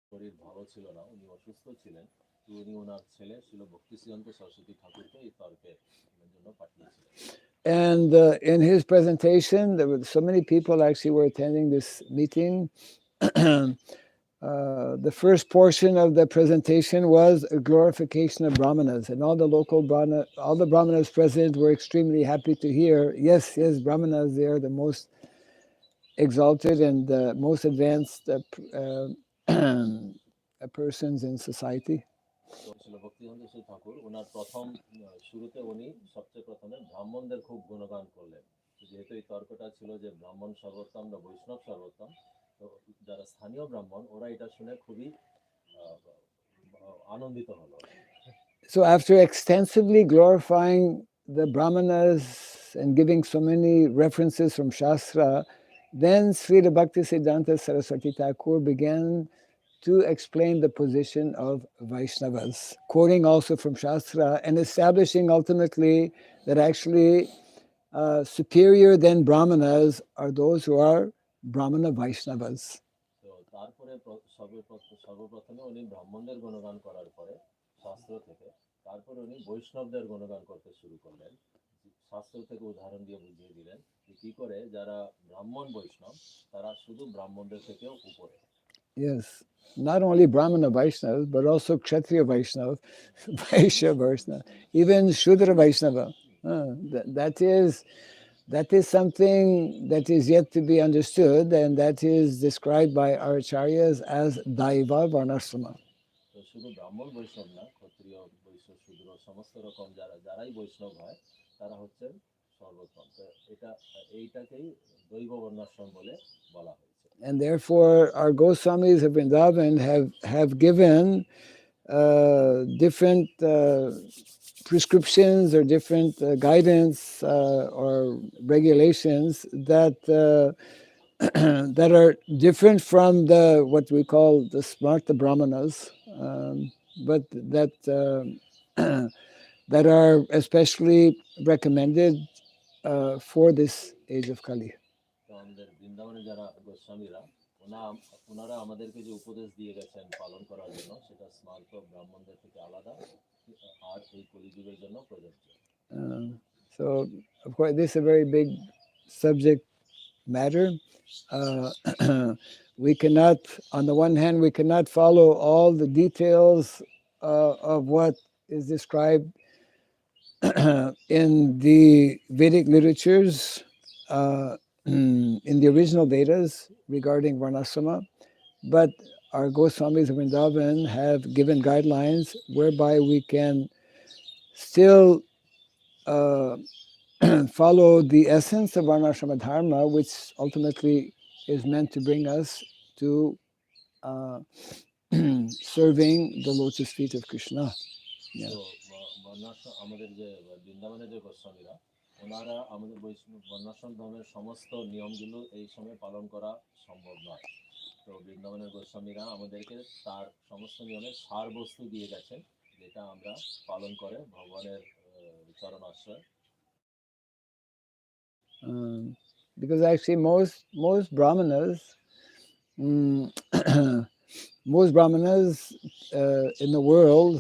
শরীর ভালো ছিল না, উনি অসুস্থ ছিলেন, তো উনি ওনার ছেলে ছিল ভক্তিসিদ্ধান্ত সরস্বতী ঠাকুরকে এই তর্কের জন্য পাঠিয়েছিলেন। And in his presentation, there were so many people actually were attending this meeting. The first portion of the presentation was a glorification of brāhmanas, and all the brāhmanas present were extremely happy to hear, yes, brāhmanas, they are the most exalted and most advanced persons in society. ভক্তিসিদ্ধান্ত ঠাকুর ওনার প্রথম শুরুতে উনি সবচেয়ে প্রথমে ব্রাহ্মণদের খুব গুণগান করলেন, যেহেতু এই তর্কটা ছিল যে ব্রাহ্মণ সর্বোত্তম বা বৈষ্ণব সর্বোত্তম, তো যারা স্থানীয় ব্রাহ্মণ ওরা এটা শুনে খুবই আনন্দিত হলো। So after extensively glorifying the brāhmanas and giving so many references from Shastra, then Srila Bhaktisiddhanta Saraswati Thakur began to explain the position of Vaishnavas, quoting also from Shastra and establishing ultimately that actually superior than brāhmanas are those who are brāhmana Vaishnavas. তো তারপরে সর্বপ্রথমে উনি ব্রাহ্মণদের গুণগান করার পরে শাস্ত্র থেকে তারপরে উনি বৈষ্ণবদের গুণগান করতে শুরু করলেন, শাস্ত্র থেকে উদাহরণ দিয়ে বুঝিয়ে দিলেন যে কি করে যারা ব্রাহ্মণ বৈষ্ণব তারা শুধু ব্রাহ্মণদের থেকেও উপরে। Yes, not only Brahmana Vaishnavas, but also Kshatriya Vaishnava, Vaishya Vaishnava, even Shudra Vaishnava. That is something that is yet to be understood, and that is described by our acharyas as Daiva Varnasrama. তো শুধু ব্রাহ্মণ বৈষ্ণব না, ক্ষত্রিয় বৈশ্য শূদ্র সমস্ত রকম যারাই বৈষ্ণব হয় তারা হচ্ছেন সর্বোত্তম। তো এইটাকেই দৈব বর্ণাশ্রম বলে বলা হয়েছে। And therefore, our Goswamis of Vrindavan have given different prescriptions or different guidance or regulations that that are different from what we call the smarta brahmanas, but that are especially recommended for this age of Kali. আমাদের বৃন্দাবনে যারা গোস্বামীরা ওনারা আমাদেরকে যে উপদেশ দিয়ে গেছেন পালন করার জন্য সেটা স্মার্ত ব্রাহ্মণদের থেকে আলাদা আর এই কলিযুগের জন্য প্রযোজ্য। So of course this is a very big subject matter, we cannot, on the one hand, we cannot follow all the details of what is described in the Vedic literatures, in the original Vedas regarding Varnasrama, but our Goswamis of Vrindavan have given guidelines whereby we can still follow the essence of Varnasrama Dharma, which ultimately is meant to bring us to serving the lotus feet of Krishna. Yeah. তো আমাদের যে বৃন্দাবনের যে গোস্বামীরা, ওনারা আমাদের বর্ণাশ্রম ধর্মের সমস্ত নিয়মগুলো এই সময় পালন করা সম্ভব নয়। তো বৃন্দাবনের গোস্বামীরা আমাদেরকে তার সমস্ত নিয়মের সার বস্তু দিয়ে গেছেন, যেটা আমরা পালন করে ভগবানের চরণ আশ্রয়। Because actually most brāhmaṇas most brāhmaṇas in the world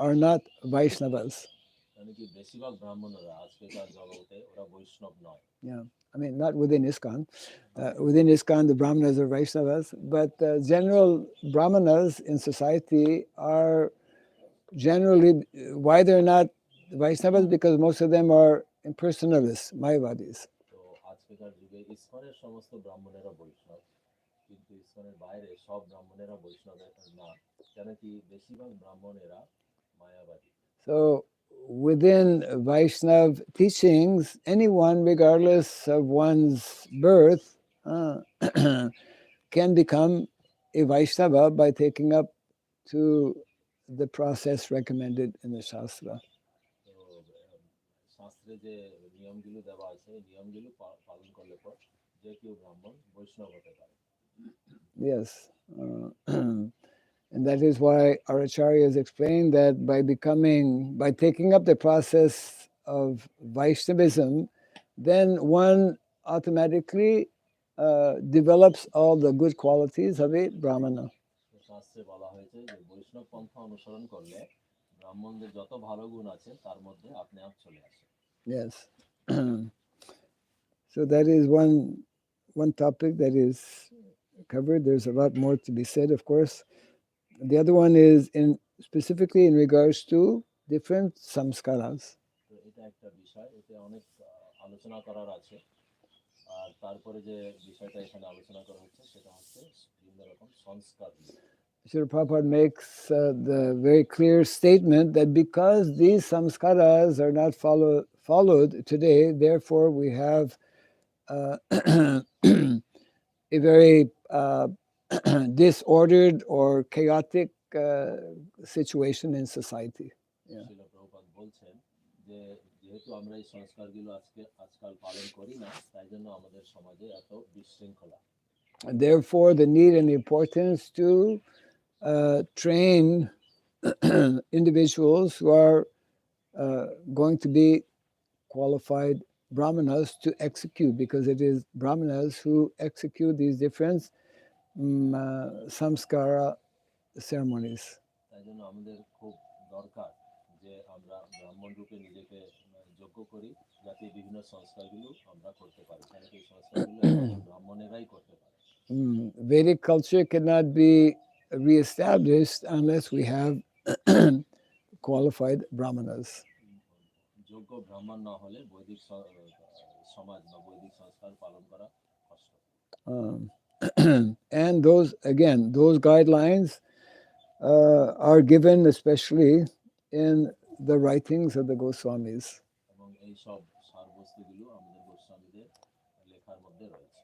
are not Vaishnavas. বেশিরভাগ ব্রাহ্মণরা আজকেকার জগতে ওরা বৈষ্ণব নয়। Yeah, I mean not within ISKCON. Within ISKCON, the brāhmanas are Vaishnavas, but general brāhmanas in society are generally, why they're not Vaishnavas, because most of them are impersonalists, Mayavadis. তো আজকেকার যুগে ইসকনের সমস্ত ব্রাহ্মণেরা বৈষ্ণব, কিন্তু ইসকনের বাইরে সব ব্রাহ্মণেরা বৈষ্ণব না, কেন কি বেশিরভাগ ব্রাহ্মণেরা মায়াবাদী। So within Vaishnav teachings, anyone, regardless of one's birth, can become a Vaishnava by taking up to the process recommended in the Shastra. তো শাস্ত্রে যে নিয়মগুলো দেওয়া আছে, এই নিয়মগুলো পালন করলে পর যে কেউ ব্রাহ্মণ বৈষ্ণব হতে পারে। Yes. And that is why our acharyas explained that by taking up the process of Vaishnavism, then one automatically develops all the good qualities of a Brahmana. শাস্ত্রে বলা হয়েছে যে বৈষ্ণব পন্থা অনুসরণ করলে ব্রাহ্মণদের যত ভালো গুণ আছে তার মধ্যে আপনি আপ চলে আসে। Yes. So that is one topic that is covered. There's a lot more to be said, of course. The other one is specifically in regards to different samskāras. এটা একটা বিষয়, এতে অনেক আলোচনা করার আছে। আর তারপরে যে বিষয়টা এখানে আলোচনা করা হচ্ছে সেটা হচ্ছে বিভিন্ন রকম সংস্কার। Srila Prabhupada makes the very clear statement that because these samskāras are not followed today, therefore we have a very disordered or chaotic situation in society. Srila Prabhupada বলছেন যে যেহেতু আমরা এই সংস্কারগুলো আজকাল পালন করি না, তাই জন্য আমাদের সমাজে এত বিশৃঙ্খলা। And therefore, the need and the importance to train individuals who are going to be qualified brāhmanas to execute, because it is brāhmanas who execute these different samskara ceremonies. তাই জন্য আমাদের খুব দরকার যে আমরা ব্রাহ্মণ রূপে নিজেকে যোগ্য করি, যাতে বিভিন্ন সংস্কারগুলো আমরা করতে পারি, কারণ এই সংস্কারগুলো ব্রাহ্মণেরাই করতে পারে। Vedic culture cannot be reestablished unless we have qualified brāhmanas. যোগ্য ব্রাহ্মণ না হলে বৈদিক সমাজ বা বৈদিক সংস্কার পালন করা কষ্ট। And those guidelines are given especially in the writings of the Goswamis. এবং এই সব সারবস্তুগুলো আমাদের গোস্বামীদের লেখার মধ্যে রয়েছে।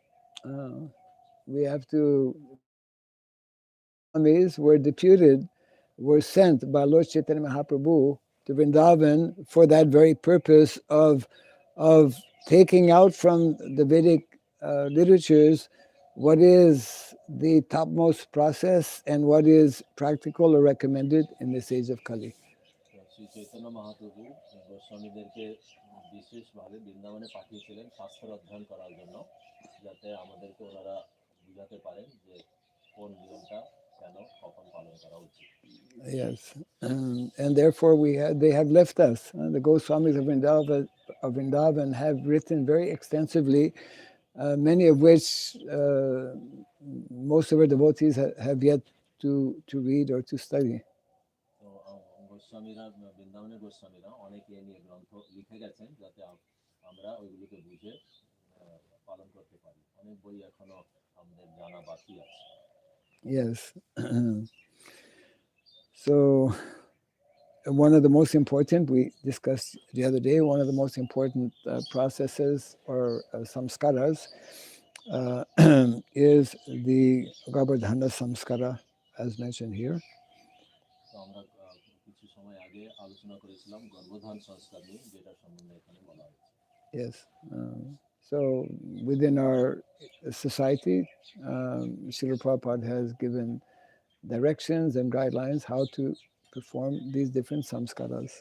We have to. Goswamis were sent by Lord Chaitanya Mahaprabhu to Vrindavan for that very purpose of taking out from the Vedic literatures what is the topmost process and what is practical or recommended in this age of Kali. Shri Chaitanya Mahaprabhu গোস্বামীদেরকে বিশেষভাবে বৃন্দাবনে পাঠিয়েছিলেন শাস্ত্র অধ্যয়ন করার জন্য, যাতে আমাদেরকে ওনারা বুঝাতে পারেন যে কোন নিয়মটা কেন কখন পালন করা উচিত। Yes, and therefore they have left us. The Goswamis of Vrindavan have written very extensively many of which most of our devotees have yet to read or to study. তো গোস্বামীরা, বৃন্দাবনের গোস্বামীরা অনেকে নিয়ে গ্রন্থ লিখে গেছেন যাতে আমরা ওইগুলোকে বুঝে পালন করতে পারি। অনেক বই এখনো আমাদের জানা বাকি আছে। Yes. So one of the most important, we discussed the other day, one of the most important processes or samskāras is the Garbhodhana samskara, as mentioned here. তো আমরা কিছু সময় আগে আলোচনা করেছিলাম গর্ভধান সংস্কার নিয়ে, যেটা সম্বন্ধে এখানে বলা হয়েছে। Yes. So within our society, Srila Prabhupada has given directions and guidelines how to perform these different samskaras.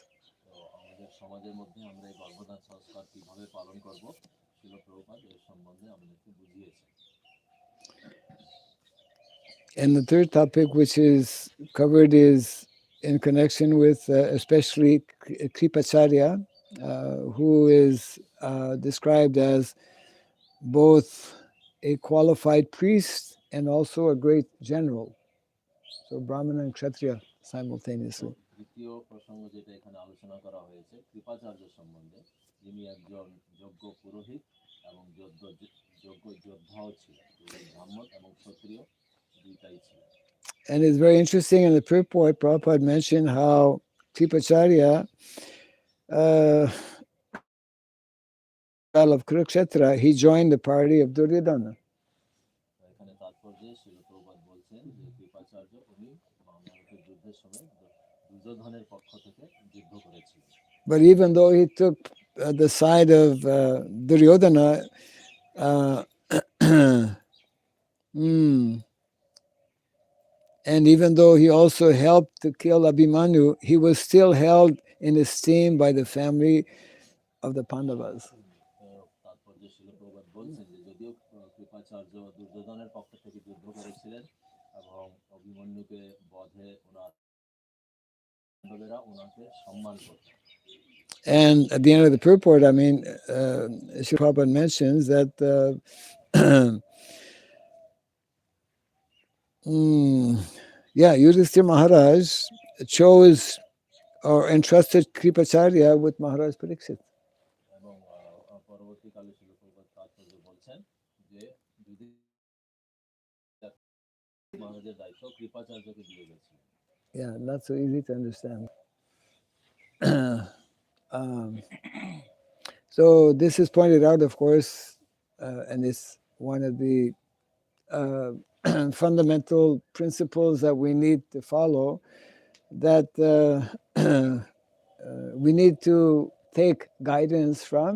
তো আমাদের সমাজের মধ্যে আমরা এই গর্ভধান সংস্কার কিভাবে পালন করব, শ্রীল প্রভুপাদ এর সম্বন্ধে আমাদেরকে বুঝিয়েছেন। And the third topic which is covered is in connection with especially Kripacharya, who is described as both a qualified priest and also a great general. So Brahmana and Kshatriya simultaneously. দ্বিতীয় প্রসঙ্গ যেটা এখানে আলোচনা করা হয়েছে কৃপাচার্য সম্বন্ধে, যিনি একজন যোগ্য পুরোহিত এবং যোগ্য যোদ্ধাও ছিলেন, ব্রাহ্মণ এবং ক্ষত্রিয় দুইটাই ছিলেন। And it's very interesting in the purport, Prabhupada mentioned how Kripacharya of Kurukshetra, he joined the party of Duryodhana. এখানে তাৎপর্যে শ্রীল প্রভুপাদ বলছেন যে কৃপাচার্য উনি মহাভারতের যুদ্ধের সময় দুর্যোধনের পক্ষ থেকে যুদ্ধ করেছিলেন। But even though he took the side of Duryodhana, and even though he also helped to kill Abhimanyu, he was still held in esteem by the family of the Pandavas. তাৎপর্য শ্রীল প্রভুপাদ বলছেন যে যদিও কৃপাচার্য দুর্যোধনের পক্ষ থেকে যুদ্ধ করেছিলেন এবং অভিমন্যুকে বধে ওনার পাণ্ডবেরা ওনাকে সম্মান করতেন। And at the end of the purport, I mean, Srila Prabhupada mentions that Yudhiṣṭhira Maharaj chose or entrusted Kripacharya with Maharāja Parīkṣit. এবং পরবর্তীকালে শ্রীল প্রভুপাদ তাৎপর্য বলছেন যে যদি মহারাজের দায়িত্ব কৃপাচার্যকে দিয়ে গেছিলেন। Yeah, not so easy to understand. So this is pointed out, of course, and it's one of the fundamental principles that we need to follow, that we need to take guidance from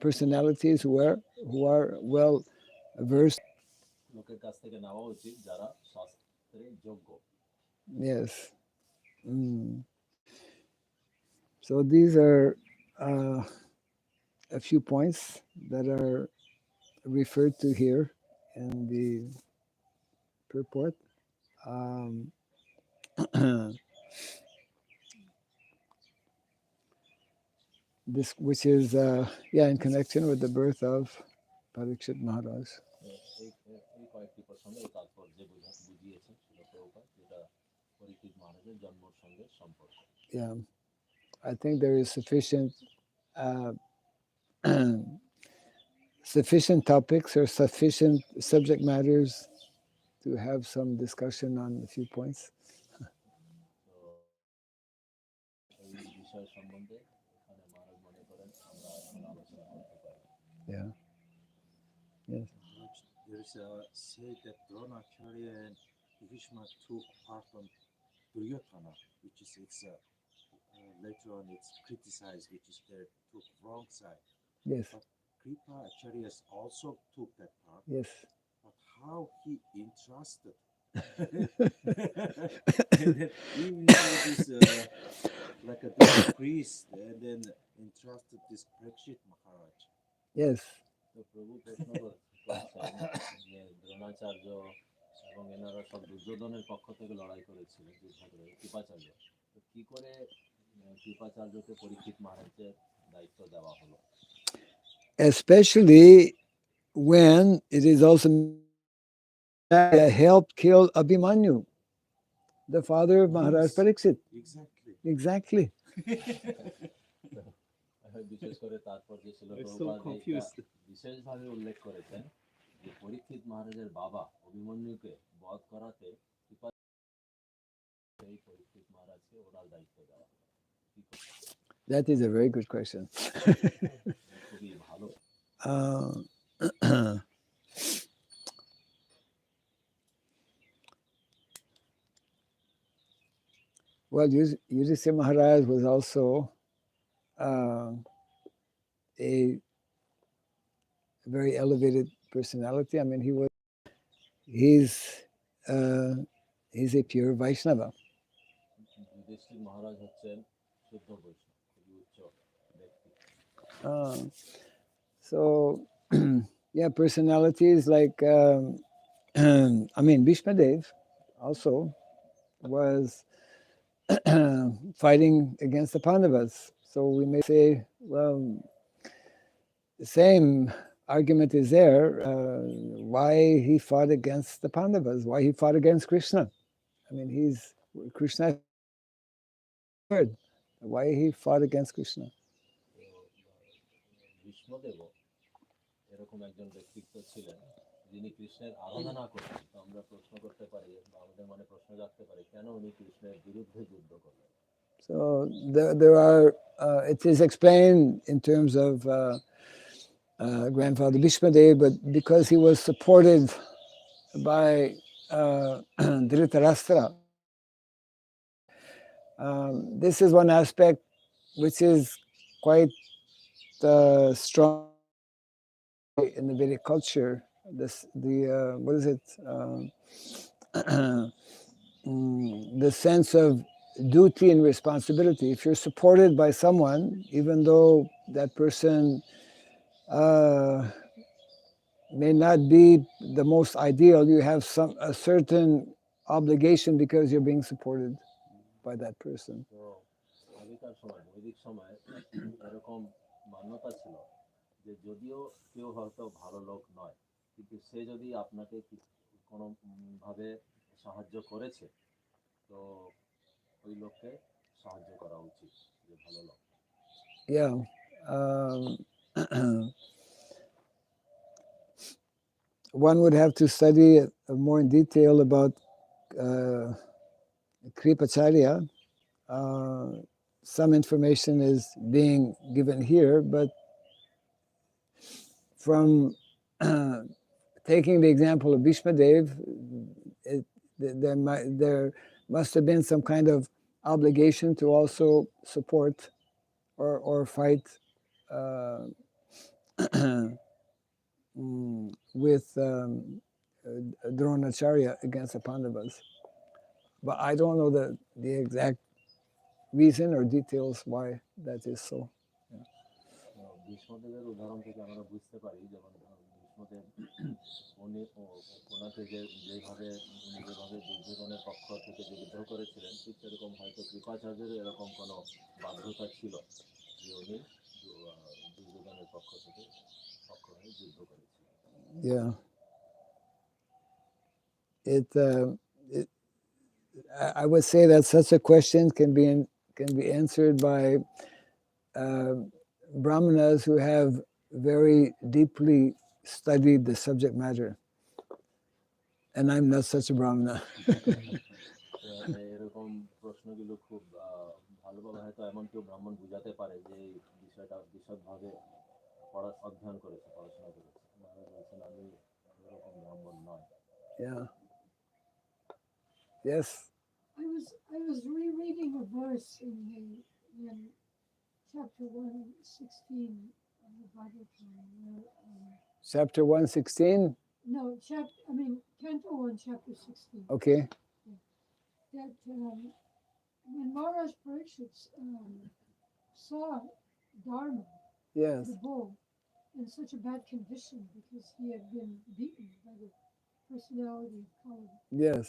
personalities who are well versed. লোকের কাছ থেকে নেওয়া উচিত যারা শাস্ত্রে যোগ্য। Yes. So these are a few points that are referred to here in the purport. This, which is in connection with the birth of Pariksit Maharaj. এই কয়েকটি প্রসঙ্গে এই তাৎপর্য বুঝিয়েছেন শ্রীল প্রভুপাদ, যেটা পরীক্ষিত মহারাজের জন্মের সঙ্গে সম্পর্ক। Yeah, I think there is sufficient topics or sufficient subject matters to have some discussion on a few points. এই বিষয় সম্বন্ধে এখানে মহারাজ মনে করেন আমরা এখন আলোচনা করতে পারি। Yeah. Yes. There is a say that Dronacharya and Bhishma took part on Duryodhana, which is later on it's criticized, which is they took wrong side. Yes. But Kripa Acharyas also took that part. Yes. But how he entrusted, and then even though this like a priest, and then entrusted this Pariksit Maharaj. Yes. তো প্রভু প্রশ্ন করছেন যে দ্রোণাচার্য এবং এনারা সব দুর্যোধনের পক্ষ থেকে লড়াই করেছিলেন, যুদ্ধ করে কৃপাচার্য, তো কি করে কৃপাচার্যকে পরীক্ষিত মহারাজের দায়িত্ব দেওয়া হলো? especially when it is also helped kill Abhimanyu, the father of Maharaj Yes, Parīkṣit. exactly. Exactly. বিশেষ করে তারপর যে ছিল I'm so প্রভুপাদ এইটা confused. বিশেষভাবে উল্লেখ করেছেন যে পরীক্ষিত মহারাজের বাবা অভিমন্যুকে বধ করাতে কৃপা সেই পরীক্ষিত মহারাজকে ওরাল দায়িত্ব দেওয়া হয়। That is a very good question. খুবই ভালো। Well, Yudhiṣṭhira Maharaj was also a very elevated personality. I mean, he's a pure Vaishnava. Yudhishthir মহারাজ হচ্ছেন শুদ্ধ বৈষ্ণব, খুবই উচ্চ ব্যক্তি। So, yeah, personalities like, I mean, Bhishmadev also was fighting against the Pandavas. So we may say, well, the same argument is there. Why he fought against the Pandavas? Why he fought against Krishna? I mean, Krishna. Why he fought against Krishna? ভীষ্মদেবও এরকম একজন ব্যক্তিত্ব ছিলেন যিনি কৃষ্ণের আরাধনা করতেন। তো আমরা প্রশ্ন করতে পারি বা আমাদের মনে প্রশ্ন রাখতে পারি কেন উনি কৃষ্ণের বিরুদ্ধে যুদ্ধ করলেন। So there are. It is explained in terms of grandfather Bhishmadev, but because he was supported by Dhritarashtra, this is one aspect which is quite strong in the Vedic culture. What is it? The sense of duty and responsibility. If you're supported by someone, even though that person may not be the most ideal, you have a certain obligation because you're being supported by that person. তো আগেকার সময় বৈদিক সময়ে এরকম মান্যতা ছিল যে যদিও কেউ হয়তো ভালো লোক নয়, কিন্তু সে যদি আপনাকে কোনো ভাবে সাহায্য করেছে তো ওই লোককে সাহায্য করা উচিত, যে ভালো লোক। Yeah. One would have to study more in detail about Kripacharya. Some information is being given here, but from taking the example of Bhishmadev, there must have been some kind of obligation to also support or fight with Dronacharya against the Pandavas. But I don't know the exact reason or details why that is so. ভীষ্মদেবের উদাহরণ থেকে আমরা বুঝতে পারি, যেমন ভীষ্মদেব ওনাকে যেভাবে দুর্যোধনের পক্ষ থেকে যুদ্ধ করেছিলেন, ঠিক সেরকম হয়তো কৃপাচার্যেরও এরকম কোনো বাধ্যতা ছিল যে উনি দুর্যোধনের পক্ষ হয়ে যুদ্ধ করেছিলেন। Yeah. I would say that such a question can be answered by brāhmaṇas who have very deeply studied the subject matter, and I'm not such a brāhmana. এরকম প্রশ্নগুলো খুব ভালোভাবে হয়তো এমন কেউ ব্রাহ্মণ বুঝাতে পারে যে এই বিষয়টা বিশদভাবে অধ্যয়ন করেছে, পড়াশোনা করেছে। মহারাজ বলছেন আমি এরকম ব্রাহ্মণ নয়। Yeah. Yes. I was rereading a verse in chapter 116 of the Bhagavatam. Chapter 116. No, Canto 1, chapter 16. Okay. That when Maharāja Parīkṣit saw Dharma, Yes. the bull, in such a bad condition because he had been beaten by the personality of Kali. Yes.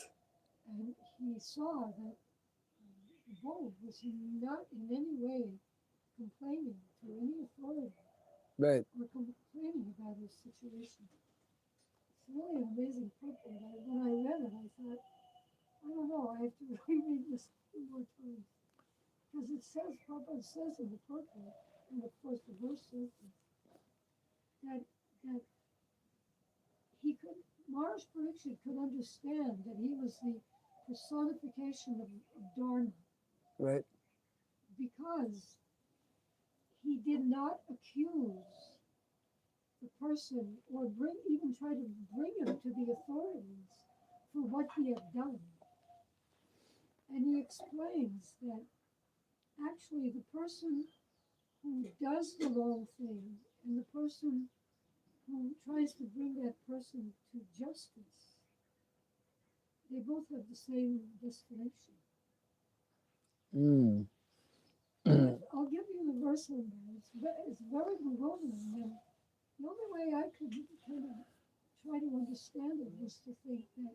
And he saw that the bull was not in any way complaining to any authority. Right. or complaining about his situation. It's really an amazing purport. When I read it, I thought, I don't know, I have to reread this a few more times. Because it says, Prabhupada says in the purport, and of course the verse says this, that he could, Maharāja Parīkṣit could understand that he was the personification of dharma, Right. because he did not accuse the person or even try to bring him to the authorities for what he had done. And he explains that actually the person who does the wrong thing and the person who tries to bring that person to justice, they both have the same destination. Mm. I'll give you the verse on that. It's very bewildering. And the only way I could kind of try to understand it was to think that,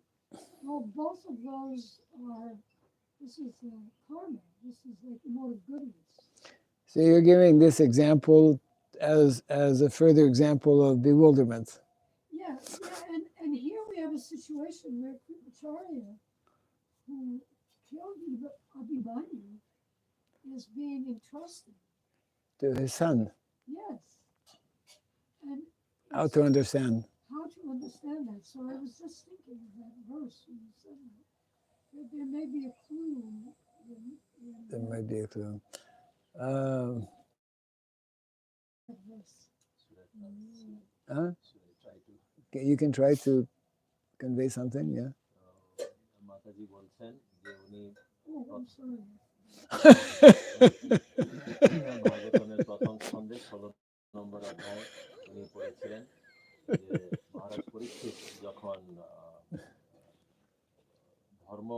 well, both of those are, this is karma. This is like the mode of goodness. So you're giving this example as a further example of bewilderment. Yeah, and here we have a situation where Kṛpacārya, who killed Abhimanyu, is being entrusted. To his son. Yes. And How to understand. how to understand that. So I was just thinking of that verse when you said that. There may be a clue in There might be a clue. that verse. Huh? Should I try to? You can try to convey something, yeah. মাতাজি বলছেন যে উনি Oh, I'm sorry. ভাগবতমের প্রথম স্কন্ধে 16 নম্বর অধ্যায়ে উনি পড়েছিলেন যে মহারাজ পরীক্ষিত যখন ধর্ম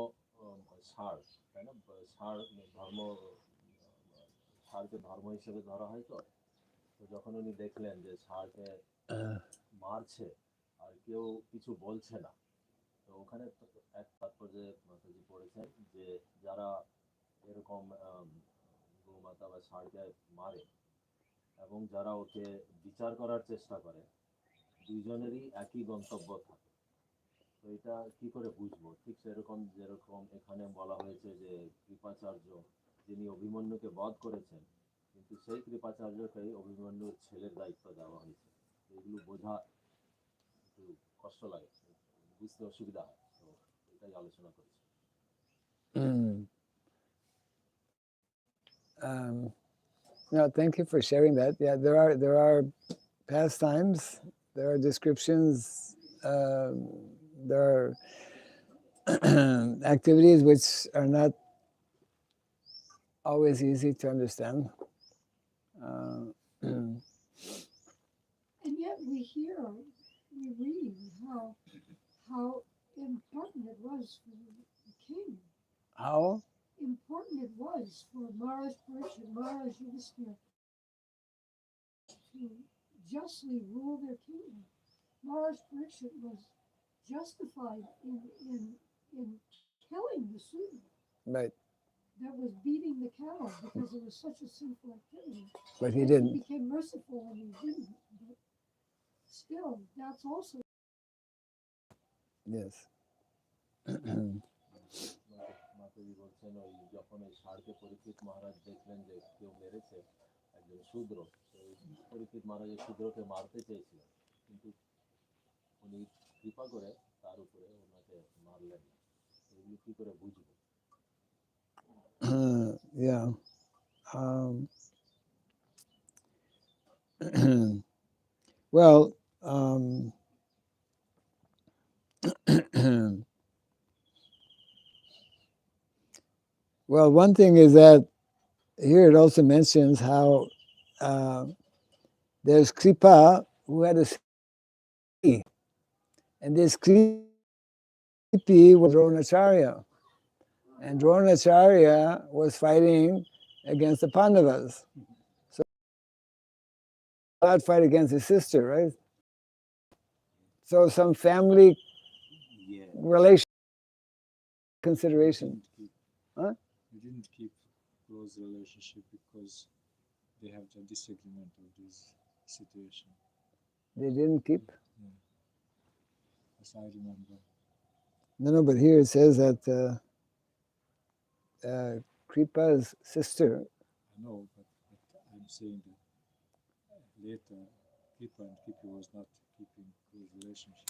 সার, তাই না, সার ধর্ম, সারকে ধর্ম হিসেবে ধরা হয়। তো যখন উনি দেখলেন যে সারকে মারছে আর কেউ কিছু বলছে না, তো ওখানে এক তাৎপর্যে মাতাজি পড়েছেন যে যারা এরকম গোমাতা বা ষাঁড়কে মারে এবং যারা ওকে বিচার করার চেষ্টা করে, দুইজনেরই একই গন্তব্য থাকে। তো এটা কি করে বুঝবো? ঠিক সেরকম যেরকম এখানে বলা হয়েছে যে কৃপাচার্য যিনি অভিমন্যুকে বধ করেছেন, কিন্তু সেই কৃপাচার্যকেই অভিমন্যুর ছেলের দায়িত্ব দেওয়া হয়েছে। এগুলো বোঝা একটু কষ্ট লাগে, বুঝতে অসুবিধা হয়। তো এটাই আলোচনা করেছি। No, thank you for sharing that. Yeah, there are pastimes, there are descriptions, there are activities which are not always easy to understand. And yet we read how important it was for the king. How important it was for Maharāja Parīkṣit, Maharāja Yudhiṣṭhira to justly rule their kingdom. Maharāja Parīkṣit was justified in killing the Sudha right, that was beating the cow because it was such a sinful activity. but he He didn't. became merciful when he didn't. But still, that's also Yes. মাতাজি বলছেন ওই যখন ওই ষাঁড়কে পরীক্ষিত মহারাজ দেখলেন যে কেউ মেরেছে একজন শূদ্র, পরীক্ষিত মহারাজ শূদ্রকে মারতে চেয়েছিলেন, কিন্তু উনি কৃপা করে তার উপরে ওনাকে মারলেন না। এগুলো কি করে বুঝবো? Yeah. Well, well, one thing is that here it also mentions how there's Kripa who had a Kripi, and this Kripi was Dronacharya, and Dronacharya was fighting against the Pandavas. So God fight against his sister, right? So some family relation consideration. Huh? We didn't keep close relationship because they have the disagreement of this situation. They didn't keep? Yeah. As I remember. No, but here it says that Kṛpa's sister. I know, but I'm saying that later Kṛpa and Kṛpa was not keeping close relationship.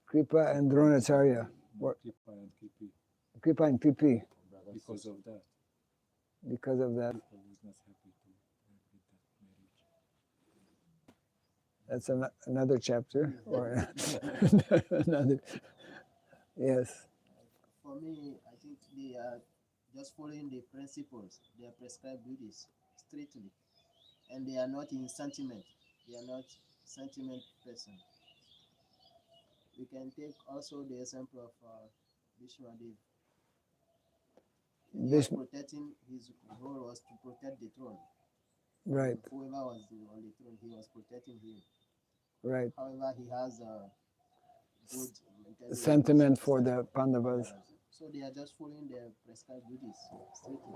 Kṛpa and Dronacharya. No, Kṛpa and Kṛpa. Kṛpa and Pipi. Because of that. Because of that. Kṛpa was not happy to with that marriage. That's another chapter or another. Yes. For me, I think they are just following the principles, their prescribed duties strictly, and they are not in sentiment. They are not sentiment person. We can take also the example of Vishwadev. He was protecting, his role was to protect the throne. Right. Whoever was on the throne, he was protecting him. Right. However, he has a good sentiment for the Pandavas. So they are just following their prescribed duties strictly.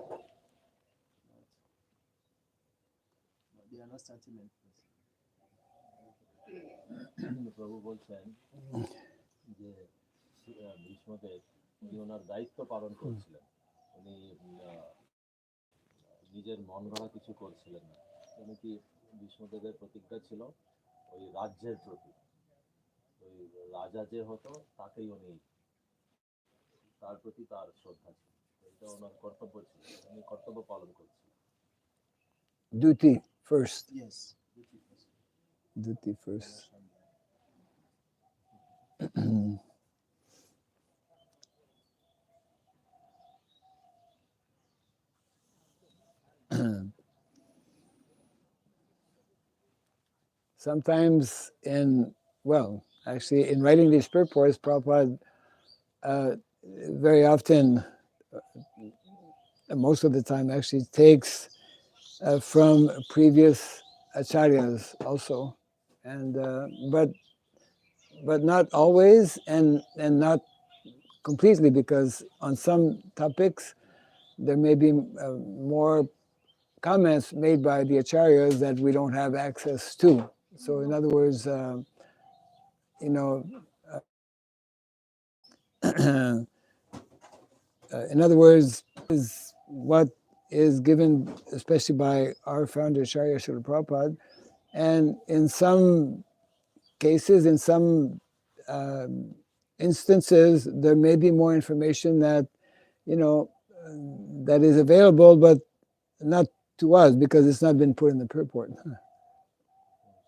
But they are not sentiment person. প্রভু বলছেন যে ভীষ্মদেব উনি ওনার দায়িত্ব পালন করছিলেন, উনি নিজের মন গড়া কিছু করছিলেন না। উনি কি ভীষ্মদেবের প্রতিজ্ঞা ছিল ওই রাজ্যের প্রতি, ওই রাজা যে হতো তাকেই উনি, তার প্রতি তার শ্রদ্ধা ছিল, এটা ওনার কর্তব্য ছিল, উনি কর্তব্য পালন করছিলেন। Duty first. Yes, duty first. Duty first. Sometimes actually in writing these purports, Prabhupada very often, most of the time actually takes from previous acharyas also, and but not always and not completely, because on some topics there may be more comments made by the acharyas that we don't have access to. So in other words, in other words, is what is given especially by our founder Acharya Srila Prabhupada, and in some cases, in some instances, there may be more information that that is available, but not to us because it's not been put in the purport.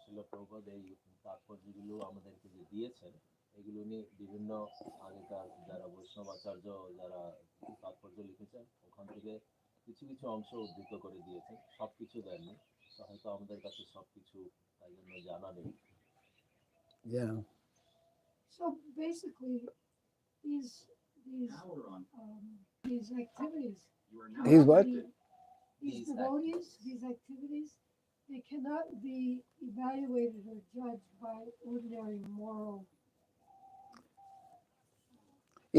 শিল প্রভুপাদ এই তাৎপর্যগুলো আমাদেরকে যে দিয়েছেন, এগুলো নিয়ে বিভিন্ন আগেকার যারা বৈষ্ণব আচার্য যারা তাৎপর্য লিখেছেন, ওখান থেকে কিছু কিছু অংশ উদ্ধৃত করে দিয়েছেন, সব কিছু দেননি, তো হয়তো আমাদের কাছে সব কিছু তাই জন্য জানা নেই। Yeah. So basically, these activities. These what? These devotees, these activities, they cannot be evaluated or judged by ordinary moral.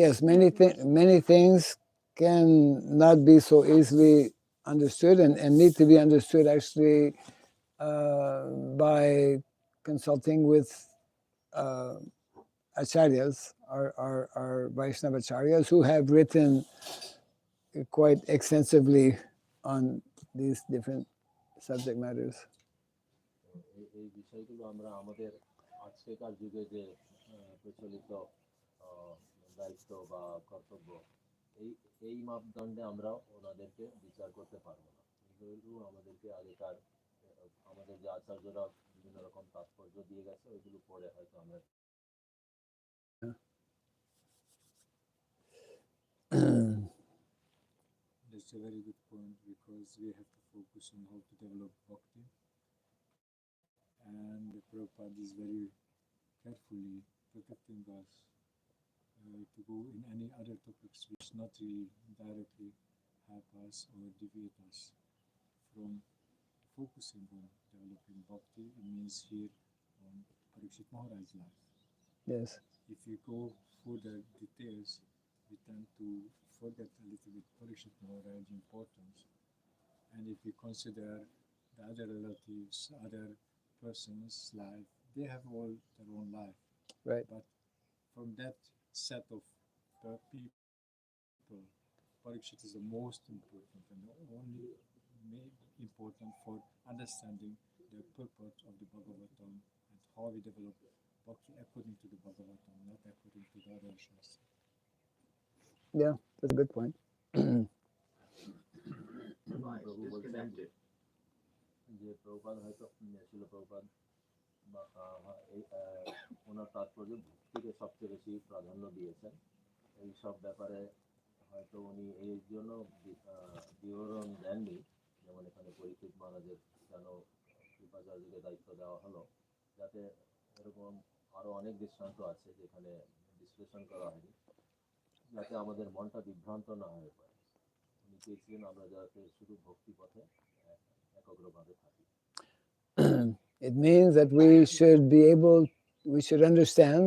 Yes, many things can not be so easily understood and need to be understood actually by consulting with acharyas, our Vaishnava acharyas, who have written quite extensively on these different subject matters. এই বিষয়গুলো আমরা আমাদের আজকেকার যুগে যে প্রচলিত দায়িত্ব বা কর্তব্য, এই মাপদণ্ডে আমরা ওনাদেরকে বিচার করতে পারবো না। এগুলো আমাদেরকে আগেকার আমাদের যে আচার্যরা বিভিন্ন রকম তাৎপর্য দিয়ে গেছে, ওইগুলো পড়ে হয়তো আমরা That's a very good point, because we have to focus on how to develop bhakti, and the Prabhupada is very carefully protecting us to go in any other topics which not really directly help us or deviate us from focusing on developing bhakti. It means here on Pariksit Maharaj's life. Yes. If you go further details, we tend to forget a little bit Pariksit Maharaj's importance. And if we consider the other relatives, other person's life, they have all their own life. Right. But from that set of people, Pariksit is the most important and the only important for understanding the purport of the Bhagavatam and how we develop Bhakti according to the Bhagavatam, not according to the other Shastra. Yeah, that's a good point. প্রভু বলছেন যে প্রভুপাদ হয়তো ছিল প্রভুপাদ ওনার তাৎপর্য ভক্তিকে সবচেয়ে বেশি প্রাধান্য দিয়েছেন। এই সব ব্যাপারে হয়তো উনি এই জন্য বিবরণ দেননি, যেমন এখানে পরীক্ষিত মহারাজের কেন কৃপাচার্যকে দায়িত্ব দেওয়া হলো, যাতে এরকম আরো অনেক দৃষ্টান্ত আছে যেখানে বিশ্লেষণ করা হয়নি, যাতে আমাদের মনটা বিভ্রান্ত না হয়ে পড়ে। উনি চেয়েছিলেন আমরা যাতে শুধু ভক্তি পথে একগ্রভাবে থাকি। It means that we should understand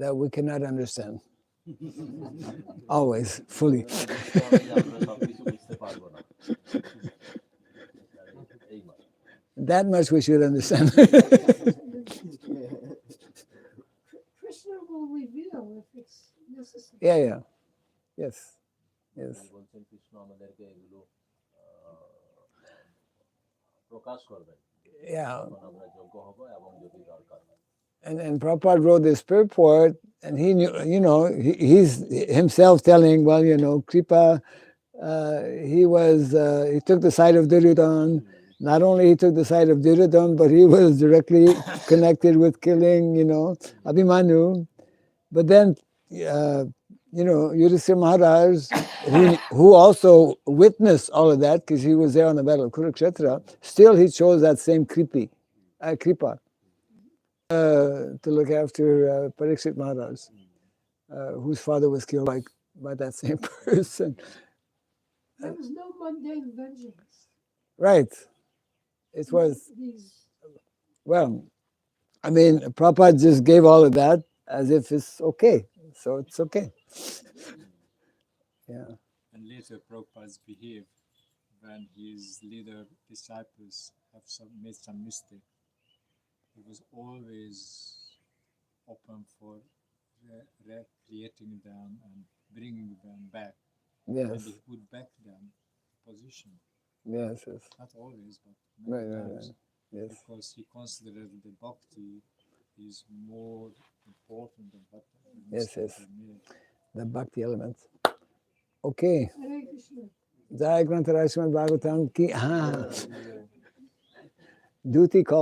that we cannot understand. Always, fully. That much we should understand. Krishna will reveal if it's necessary. Yeah. Yes. বলছেন কৃষ্ণ আমাদেরকে এগুলো প্রকাশ করবেন। Yeah. আমরা যোগ্য হব এবং যদি দরকার হয়। And Prabhupada wrote this purport, and he knew, he's himself telling, well, Kṛpa, he took the side of Duryodhana. Not only he took the side of Duryodhana, but he was directly connected with killing, Abhimanyu. But then, Yudhiṣṭhira Maharaj, who also witnessed all of that, because he was there on the battle of Kurukshetra, still he chose that same Kṛpa. To look after Pariksit Maharaj, whose father was killed by that same person. There was no mundane vengeance. Right. It was, well, I mean, Prabhupada just gave all of that as if it's okay. So it's okay. Yeah. And later Prabhupada's behaved when his leader disciples have made some mistake. He was always open for recreating them and bringing them back. Yes. And he would back them position. Yes. Not always, but many times. Right. Yes. Because he considered the bhakti is more important than what Yes. made. The bhakti elements. Okay. Hare Krishna. Jai Grantaraj Srimad Bhagavatam ki. Duty call.